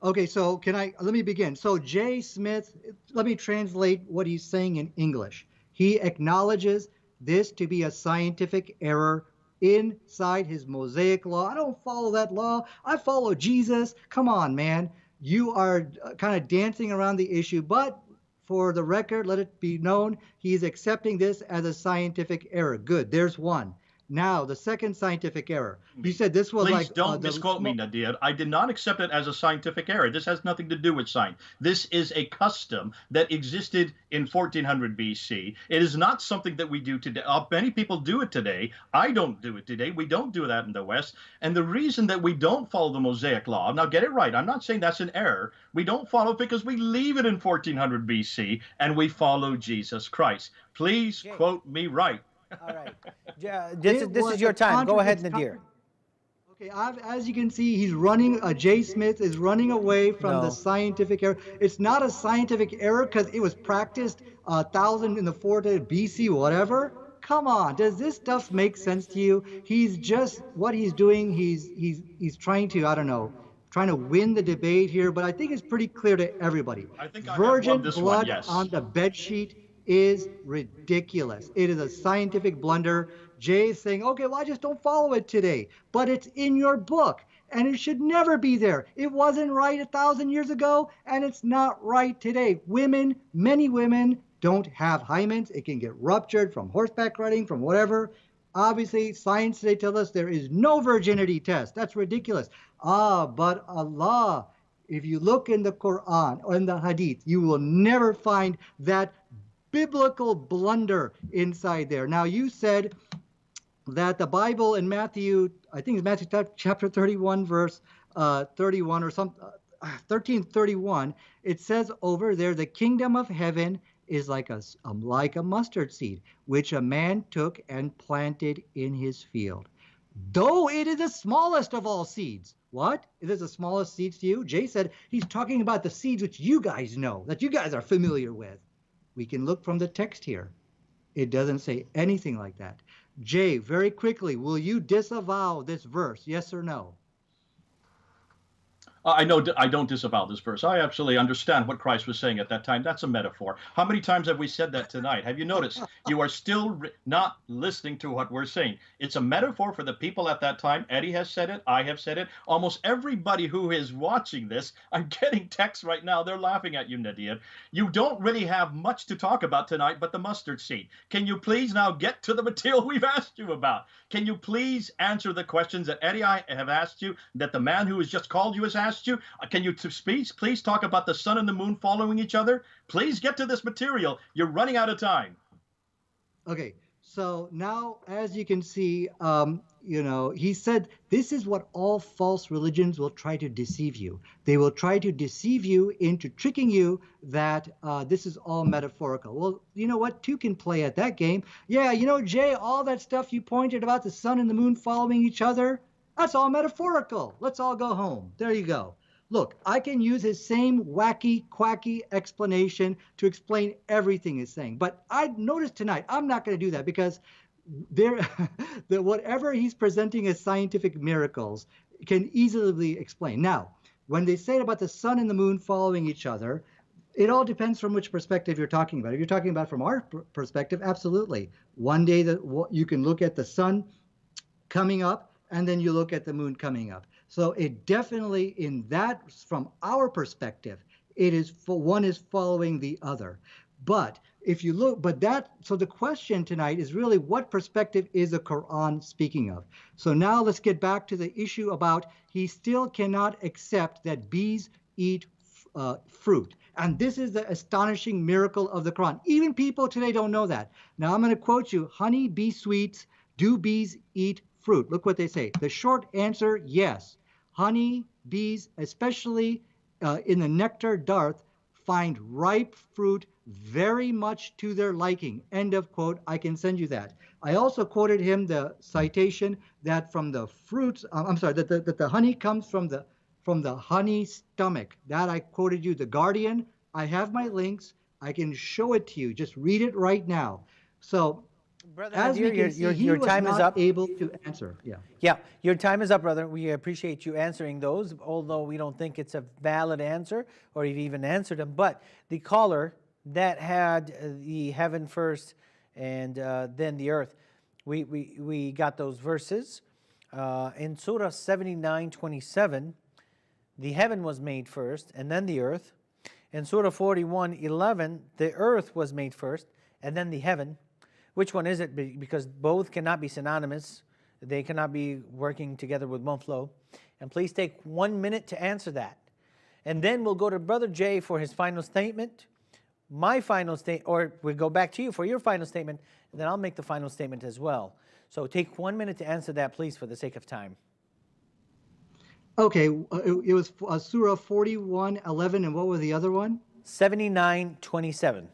Okay, so let me begin. So Jay Smith, let me translate what he's saying in English. He acknowledges this to be a scientific error inside his Mosaic Law. I don't follow that law. I follow Jesus. Come on, man. You are kind of dancing around the issue, but for the record, let it be known, he's accepting this as a scientific error. Good, there's one. Now, the second scientific error. You said this was Please don't misquote me, Nadir. I did not accept it as a scientific error. This has nothing to do with science. This is a custom that existed in 1400 BC. It is not something that we do today. Many people do it today. I don't do it today. We don't do that in the West. And the reason that we don't follow the Mosaic Law, now get it right, I'm not saying that's an error. We don't follow it because we leave it in 1400 BC and we follow Jesus Christ. Please quote me right. All right. This is your time. Go ahead, Nadir. Okay, as you can see, Jay Smith is running away from the scientific error. It's not a scientific error because it was practiced 1,000 in the 4th BC, whatever. Come on, does this stuff make sense to you? What he's doing, he's trying to, I don't know, trying to win the debate here, but I think it's pretty clear to everybody. I think Virgin blood on the bed sheet is ridiculous. It is a scientific blunder. Jay is saying, okay, well, I just don't follow it today. But it's in your book, and it should never be there. It wasn't right 1,000 years ago, and it's not right today. Many women don't have hymens. It can get ruptured from horseback riding, from whatever. Obviously, science today tells us there is no virginity test. That's ridiculous. But Allah, if you look in the Quran or in the Hadith, you will never find that biblical blunder inside there. Now, you said that the Bible in Matthew, I think it's Matthew chapter 31, verse 31 or something, 13:31, it says over there, the kingdom of heaven is like a mustard seed, which a man took and planted in his field. Though it is the smallest of all seeds. What? It is the smallest seeds to you? Jay said he's talking about the seeds which you guys know, that you guys are familiar with. We can look from the text here. It doesn't say anything like that. Jay, very quickly, will you disavow this verse, yes or no? I don't disavow this verse. I absolutely understand what Christ was saying at that time. That's a metaphor. How many times have we said that tonight? Have you noticed? You are still not listening to what we're saying. It's a metaphor for the people at that time. Eddie has said it. I have said it. Almost everybody who is watching this, I'm getting texts right now. They're laughing at you, Nadir. You don't really have much to talk about tonight but the mustard seed. Can you please now get to the material we've asked you about? Can you please answer the questions that Eddie I have asked you, that the man who has just called you has asked you? Can you please talk about the sun and the moon following each other? Please get to this material. You're running out of time. Okay, so now, as you can see, he said, this is what all false religions will try to deceive you. They will try to deceive you into tricking you that this is all metaphorical. Well, you know what? Two can play at that game. Yeah, Jay, all that stuff you pointed about the sun and the moon following each other, that's all metaphorical. Let's all go home. There you go. Look, I can use his same wacky, quacky explanation to explain everything he's saying. But I noticed tonight, I'm not going to do that because whatever he's presenting as scientific miracles can easily be explained. Now, when they say about the sun and the moon following each other, it all depends from which perspective you're talking about. If you're talking about from our perspective, absolutely. One day you can look at the sun coming up, and then you look at the moon coming up. So it definitely, from our perspective, one is following the other. But if you look, so the question tonight is really, what perspective is the Quran speaking of? So now let's get back to the issue about he still cannot accept that bees eat fruit. And this is the astonishing miracle of the Quran. Even people today don't know that. Now I'm going to quote you, honey, bee sweets, do bees eat fruit? Look what they say. The short answer, yes. Honey, bees, especially in the nectar dearth, find ripe fruit very much to their liking. End of quote. I can send you that. I also quoted him the citation that from the fruits, that the honey comes from the honey stomach. That I quoted you, The Guardian. I have my links. I can show it to you. Just read it right now. So, Brother as Nadir, we can see, your time is up. able to answer. Yeah. Yeah, your time is up, brother. We appreciate you answering those, although we don't think it's a valid answer or you've even answered them. But the caller that had the heaven first and then the earth, we got those verses. In Surah 79:27, the heaven was made first and then the earth. In Surah 41:11, the earth was made first and then the heaven. Which one is it? Because both cannot be synonymous. They cannot be working together with one flow. And please take 1 minute to answer that. And then we'll go to Brother Jay for his final statement, my final statement, or we'll go back to you for your final statement, and then I'll make the final statement as well. So take 1 minute to answer that, please, for the sake of time. Okay, it was Surah 41:11, and what was the other one? 79:27.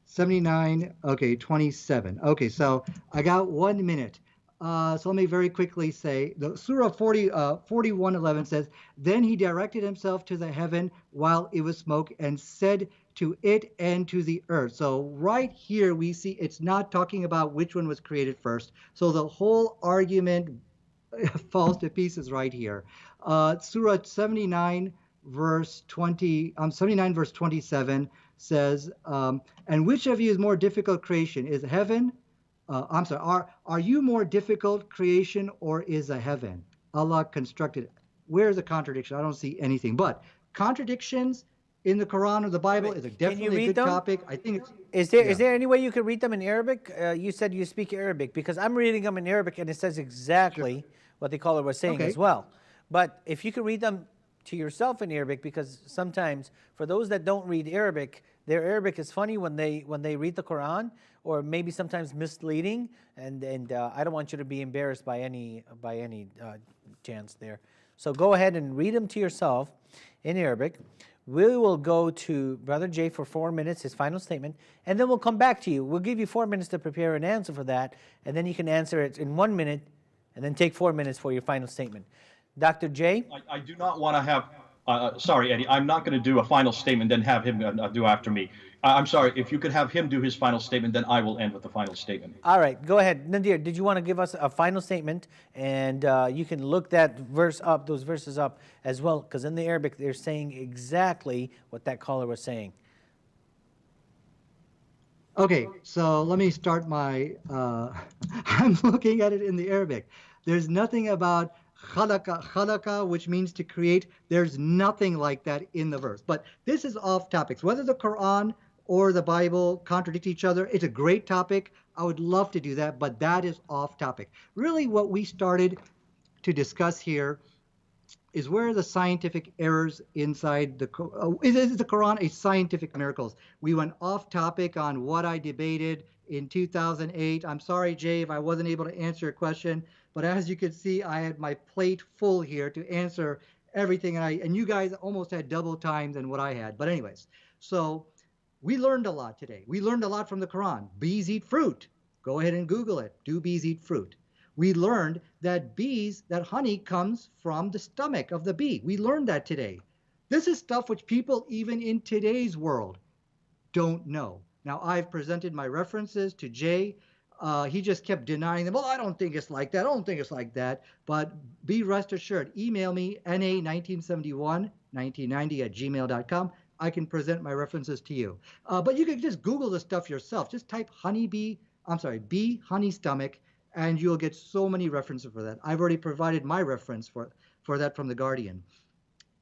79, okay, 27. Okay, so I got 1 minute. So let me very quickly say, the Surah 41:11 says, then he directed himself to the heaven while it was smoke and said to it and to the earth. So right here we see it's not talking about which one was created first. So the whole argument falls to pieces right here. Surah 79 verse 27 says, and which of you is more difficult creation? Is heaven? Are you more difficult creation or is a heaven? Allah constructed. Where's the contradiction? I don't see anything. But contradictions in the Quran or the Bible is definitely a good topic. I think it's, is there any way you can read them in Arabic? You said you speak Arabic, because I'm reading them in Arabic and it says exactly what the caller was saying as well. But if you can read them to yourself in Arabic, because sometimes for those that don't read Arabic, their Arabic is funny when they read the Quran, or maybe sometimes misleading, and I don't want you to be embarrassed by any chance there. So go ahead and read them to yourself in Arabic. We will go to Brother Jay for 4 minutes, his final statement, and then we'll come back to you. We'll give you 4 minutes to prepare an answer for that, and then you can answer it in 1 minute, and then take 4 minutes for your final statement. Dr. Jay? I do not want to have, sorry, Eddie, I'm not going to do a final statement, then have him do after me. I'm sorry, if you could have him do his final statement, then I will end with the final statement. All right, go ahead. Nadir, did you want to give us a final statement? And you can look that verse up, those verses up as well, because in the Arabic, they're saying exactly what that caller was saying. Okay, so let me start my, I'm looking at it in the Arabic. There's nothing about khalaqa, which means to create. There's nothing like that in the verse. But this is off topics. Whether the Quran or the Bible contradict each other, it's a great topic. I would love to do that, but that is off topic. Really what we started to discuss here is where are the scientific errors inside the Quran. Is the Quran a scientific miracles? We went off topic on what I debated in 2008. I'm sorry, Jay, if I wasn't able to answer your question, but as you can see, I had my plate full here to answer everything, and you guys almost had double time than what I had. But anyways, so we learned a lot today. We learned a lot from the Quran. Bees eat fruit. Go ahead and Google it. Do bees eat fruit? We learned that that honey comes from the stomach of the bee. We learned that today. This is stuff which people even in today's world don't know. Now, I've presented my references to Jay. He just kept denying them. Well, I don't think it's like that. I don't think it's like that. But be rest assured, email me, na19711990 @gmail.com. I can present my references to you. But you can just Google the stuff yourself. Just type bee honey stomach, and you'll get so many references for that. I've already provided my reference for that from The Guardian.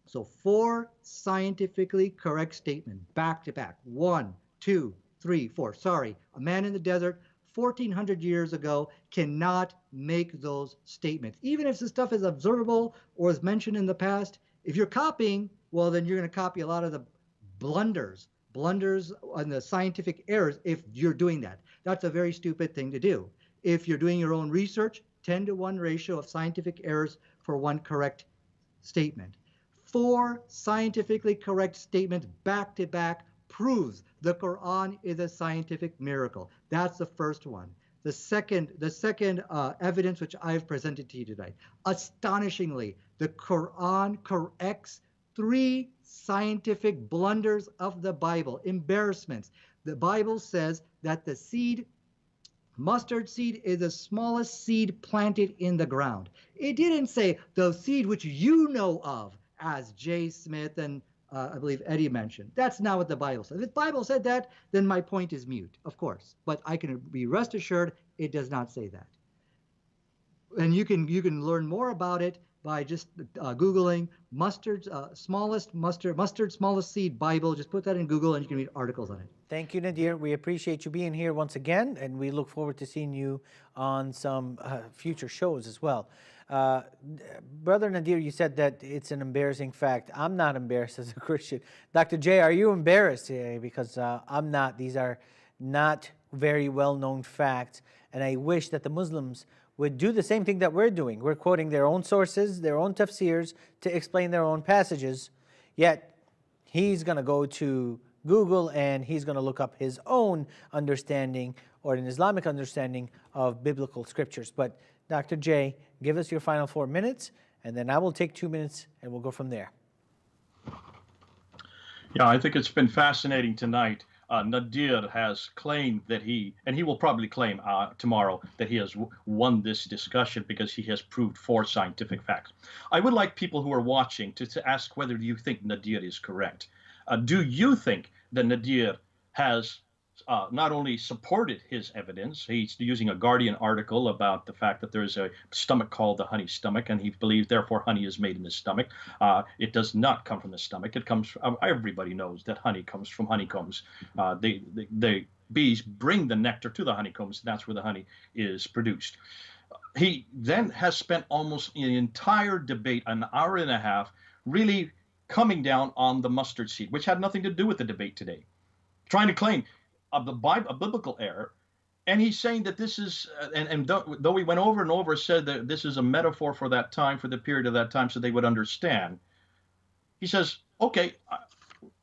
So 4 scientifically correct statements, back to back. 1, 2, 3, 4. Sorry, a man in the desert 1,400 years ago cannot make those statements. Even if the stuff is observable or is mentioned in the past, if you're copying, well, then you're going to copy a lot of the blunders and the scientific errors if you're doing that. That's a very stupid thing to do. If you're doing your own research, 10-to-1 ratio of scientific errors for 1 correct statement. 4 scientifically correct statements back to back proves the Quran is a scientific miracle. That's the first one. The second evidence which I've presented to you today. Astonishingly, the Quran corrects 3 scientific blunders of the Bible, embarrassments. The Bible says that the mustard seed is the smallest seed planted in the ground. It didn't say the seed which you know of, as Jay Smith and I believe Eddie mentioned. That's not what the Bible says. If the Bible said that, then my point is mute, of course. But I can be rest assured it does not say that. And you can learn more about it by just Googling mustard smallest seed Bible. Just put that in Google and you can read articles on it. Thank you, Nadir. We appreciate you being here once again, and we look forward to seeing you on some future shows as well. Brother Nadir, you said that it's an embarrassing fact. I'm not embarrassed as a Christian. Dr. J, are you embarrassed today? Because I'm not. These are not very well-known facts, and I wish that the Muslims would do the same thing that we're doing. We're quoting their own sources, their own tafsirs to explain their own passages, yet he's going to go to Google and he's going to look up his own understanding or an Islamic understanding of biblical scriptures. But Dr. J, give us your final 4 minutes, and then I will take 2 minutes and we'll go from there. Yeah, I think it's been fascinating tonight. Nadir has claimed that he will probably claim tomorrow that he has won this discussion because he has proved 4 scientific facts. I would like people who are watching to ask whether you think Nadir is correct. Do you think that Nadir has not only supported his evidence? He's using a Guardian article about the fact that there's a stomach called the honey stomach, and he believes therefore honey is made in the stomach. It does not come from the stomach. It comes from, everybody knows that honey comes from honeycombs. The bees bring the nectar to the honeycombs. That's where the honey is produced. He then has spent almost an entire debate, an hour and a half, really coming down on the mustard seed, which had nothing to do with the debate today, trying to claim a biblical error. And he's saying that this is, and though we went over and over, said that this is a metaphor for that time, for the period of that time, so they would understand. He says, okay,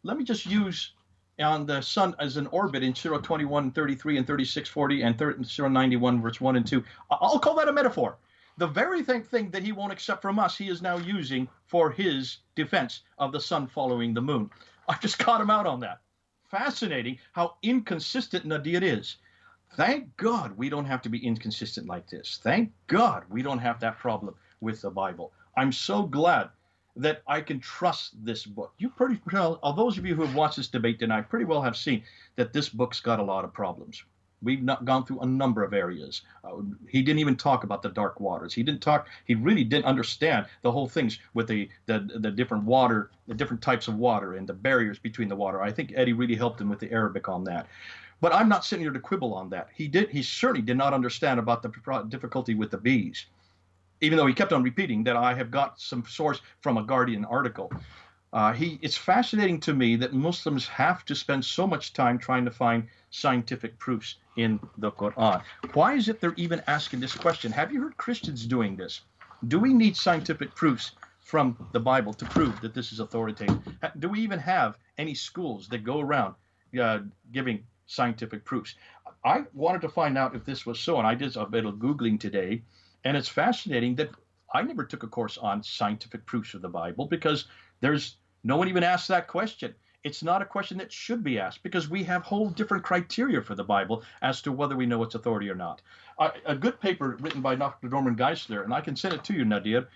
let me just use on the sun as an orbit in Surah 21:33 and 36:40 and Surah 91, verse 1 and 2. I'll call that a metaphor. The very thing that he won't accept from us, he is now using for his defense of the sun following the moon. I just caught him out on that. Fascinating how inconsistent Nadir is. Thank God we don't have to be inconsistent like this. Thank God we don't have that problem with the Bible. I'm so glad that I can trust this book. You pretty well, those of you who have watched this debate tonight pretty well have seen that this book's got a lot of problems. We've not gone through a number of areas. He didn't even talk about the dark waters. He really didn't understand the whole things with the different water, the different types of water and the barriers between the water. I think Eddie really helped him with the Arabic on that. But I'm not sitting here to quibble on that. He certainly did not understand about the difficulty with the bees, even though he kept on repeating that I have got some source from a Guardian article. It's fascinating to me that Muslims have to spend so much time trying to find scientific proofs in the Quran. Why is it they're even asking this question? Have you heard Christians doing this? Do we need scientific proofs from the Bible to prove that this is authoritative? Do we even have any schools that go around giving scientific proofs? I wanted to find out if this was so, and I did a bit of Googling today, and it's fascinating that I never took a course on scientific proofs of the Bible because no one even asked that question. It's not a question that should be asked because we have whole different criteria for the Bible as to whether we know its authority or not. A good paper written by Dr. Norman Geisler, and I can send it to you, Nadir.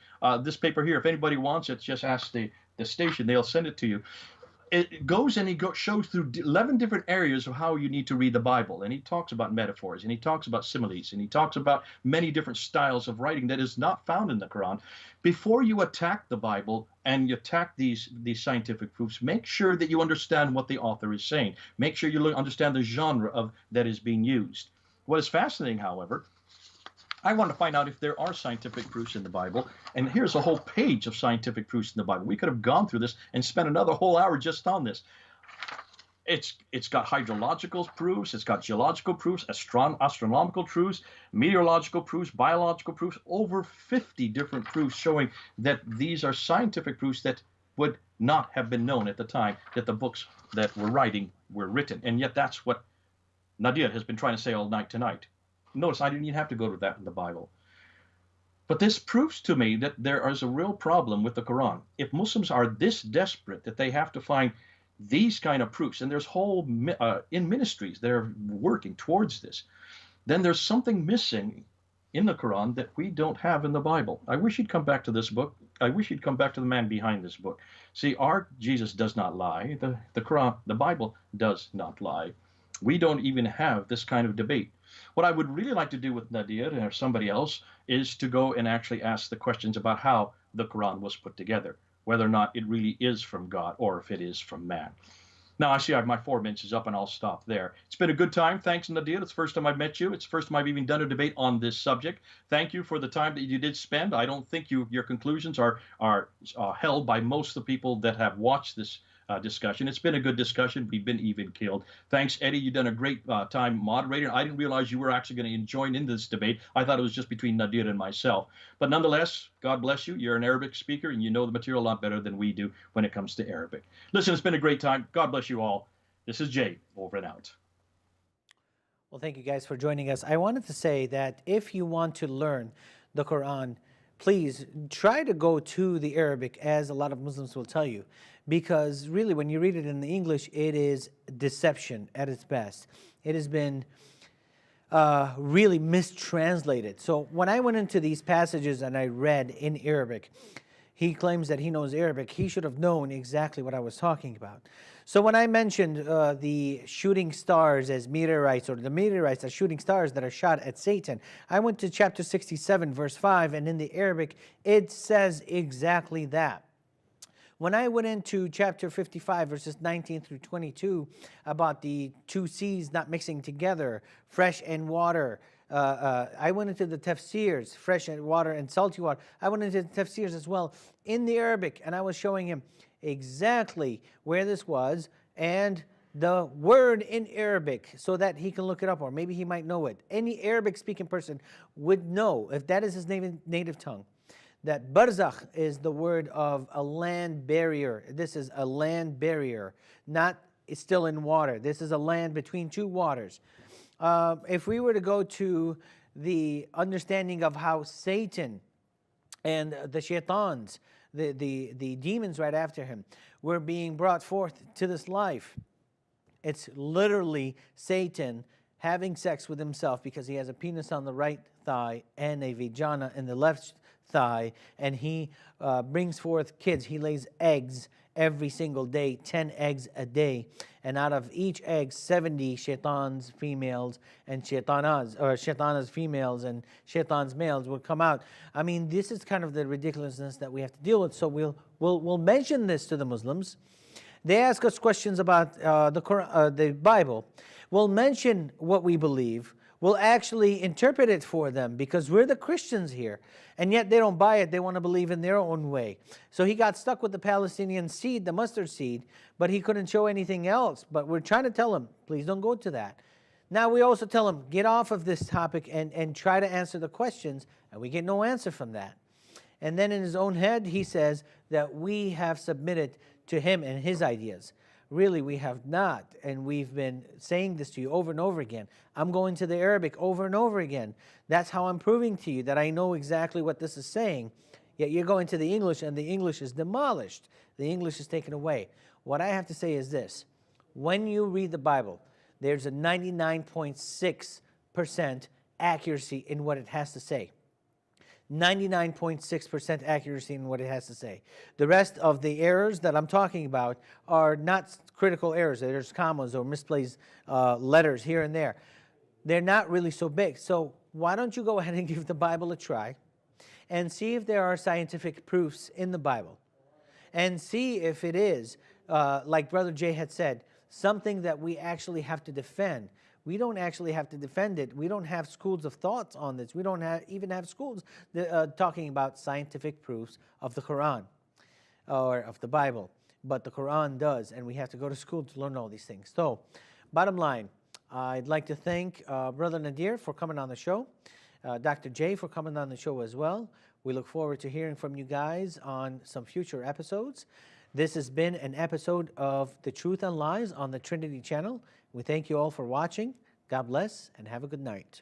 This paper here, if anybody wants it, just ask the station. They'll send it to you. It goes and shows through 11 different areas of how you need to read the Bible. And he talks about metaphors, and he talks about similes, and he talks about many different styles of writing that is not found in the Quran. Before you attack the Bible and you attack these scientific proofs, make sure that you understand what the author is saying. Make sure you understand the genre that is being used. What is fascinating, however, I want to find out if there are scientific proofs in the Bible. And here's a whole page of scientific proofs in the Bible. We could have gone through this and spent another whole hour just on this. It's got hydrological proofs, it's got geological proofs, astronomical proofs, meteorological proofs, biological proofs, over 50 different proofs showing that these are scientific proofs that would not have been known at the time that the books that we're writing were written. And yet that's what Nadir has been trying to say all night tonight. Notice I didn't even have to go to that in the Bible. But this proves to me that there is a real problem with the Quran. If Muslims are this desperate that they have to find these kind of proofs, and there's whole in ministries that are working towards this, then there's something missing in the Quran that we don't have in the Bible. I wish he'd come back to this book. I wish he'd come back to the man behind this book. See, our Jesus does not lie. The Quran, the Bible does not lie. We don't even have this kind of debate. What I would really like to do with Nadir or somebody else is to go and actually ask the questions about how the Quran was put together, whether or not it really is from God or if it is from man. Now, I see my 4 minutes is up, and I'll stop there. It's been a good time. Thanks, Nadir. It's the first time I've met you. It's the first time I've even done a debate on this subject. Thank you for the time that you did spend. I don't think your conclusions are held by most of the people that have watched this discussion. It's been a good discussion. We've been even killed. Thanks, Eddie. You've done a great time moderating. I didn't realize you were actually going to join in this debate. I thought it was just between Nadir and myself. But nonetheless, God bless you. You're an Arabic speaker, and you know the material a lot better than we do when it comes to Arabic. Listen, it's been a great time. God bless you all. This is Jay, over and out. Well, thank you guys for joining us. I wanted to say that if you want to learn the Quran, please try to go to the Arabic, as a lot of Muslims will tell you, because really when you read it in the English, it is deception at its best. It has been really mistranslated. So when I went into these passages and I read in Arabic, he claims that he knows Arabic. He should have known exactly what I was talking about. So when I mentioned the shooting stars as meteorites, or the meteorites as shooting stars that are shot at Satan, I went to chapter 67, verse 5, and in the Arabic, it says exactly that. When I went into chapter 55, verses 19 through 22, about the two seas not mixing together, fresh and water, I went into the tafsirs, fresh and water and salty water. I went into the tafsirs as well in the Arabic, and I was showing him exactly where this was and the word in Arabic so that he can look it up, or maybe he might know it. Any Arabic-speaking person would know, if that is his native tongue, that barzakh is the word of a land barrier. This is a land barrier, not it's still in water. This is a land between two waters. If we were to go to the understanding of how Satan and the shaitans, the demons right after him, were being brought forth to this life, it's literally Satan having sex with himself because he has a penis on the right thigh and a vagina in the left thigh, and he brings forth kids. He lays eggs every single day, 10 eggs a day, and out of each egg, 70 shaitans females and shaitanas females and shaitans males will come out. I mean, this is kind of the ridiculousness that we have to deal with. So we'll mention this to the Muslims. They ask us questions about the Bible. We'll mention what we believe. will actually interpret it for them, because we're the Christians here. And yet they don't buy it. They want to believe in their own way. So he got stuck with the Palestinian seed, the mustard seed, but he couldn't show anything else. But we're trying to tell him, please don't go to that. Now we also tell him, get off of this topic and try to answer the questions, and we get no answer from that. And then in his own head, he says that we have submitted to him and his ideas. Really, we have not, and we've been saying this to you over and over again. I'm going to the Arabic over and over again. That's how I'm proving to you that I know exactly what this is saying. Yet you're going to the English, and the English is demolished. The English is taken away. What I have to say is this. When you read the Bible, there's a 99.6% accuracy in what it has to say. 99.6% accuracy in what it has to say. The rest of the errors that I'm talking about are not critical errors. There's commas or misplaced letters here and there. They're not really so big. So why don't you go ahead and give the Bible a try and see if there are scientific proofs in the Bible, and see if it is, like Brother Jay had said, something that we actually have to defend. We don't actually have to defend it. We don't have schools of thoughts on this. We don't even have schools talking about scientific proofs of the Quran or of the Bible. But the Quran does, and we have to go to school to learn all these things. So, bottom line, I'd like to thank Brother Nadir for coming on the show, Dr. J for coming on the show as well. We look forward to hearing from you guys on some future episodes. This has been an episode of The Truth and Lies on the Trinity Channel. We thank you all for watching. God bless and have a good night.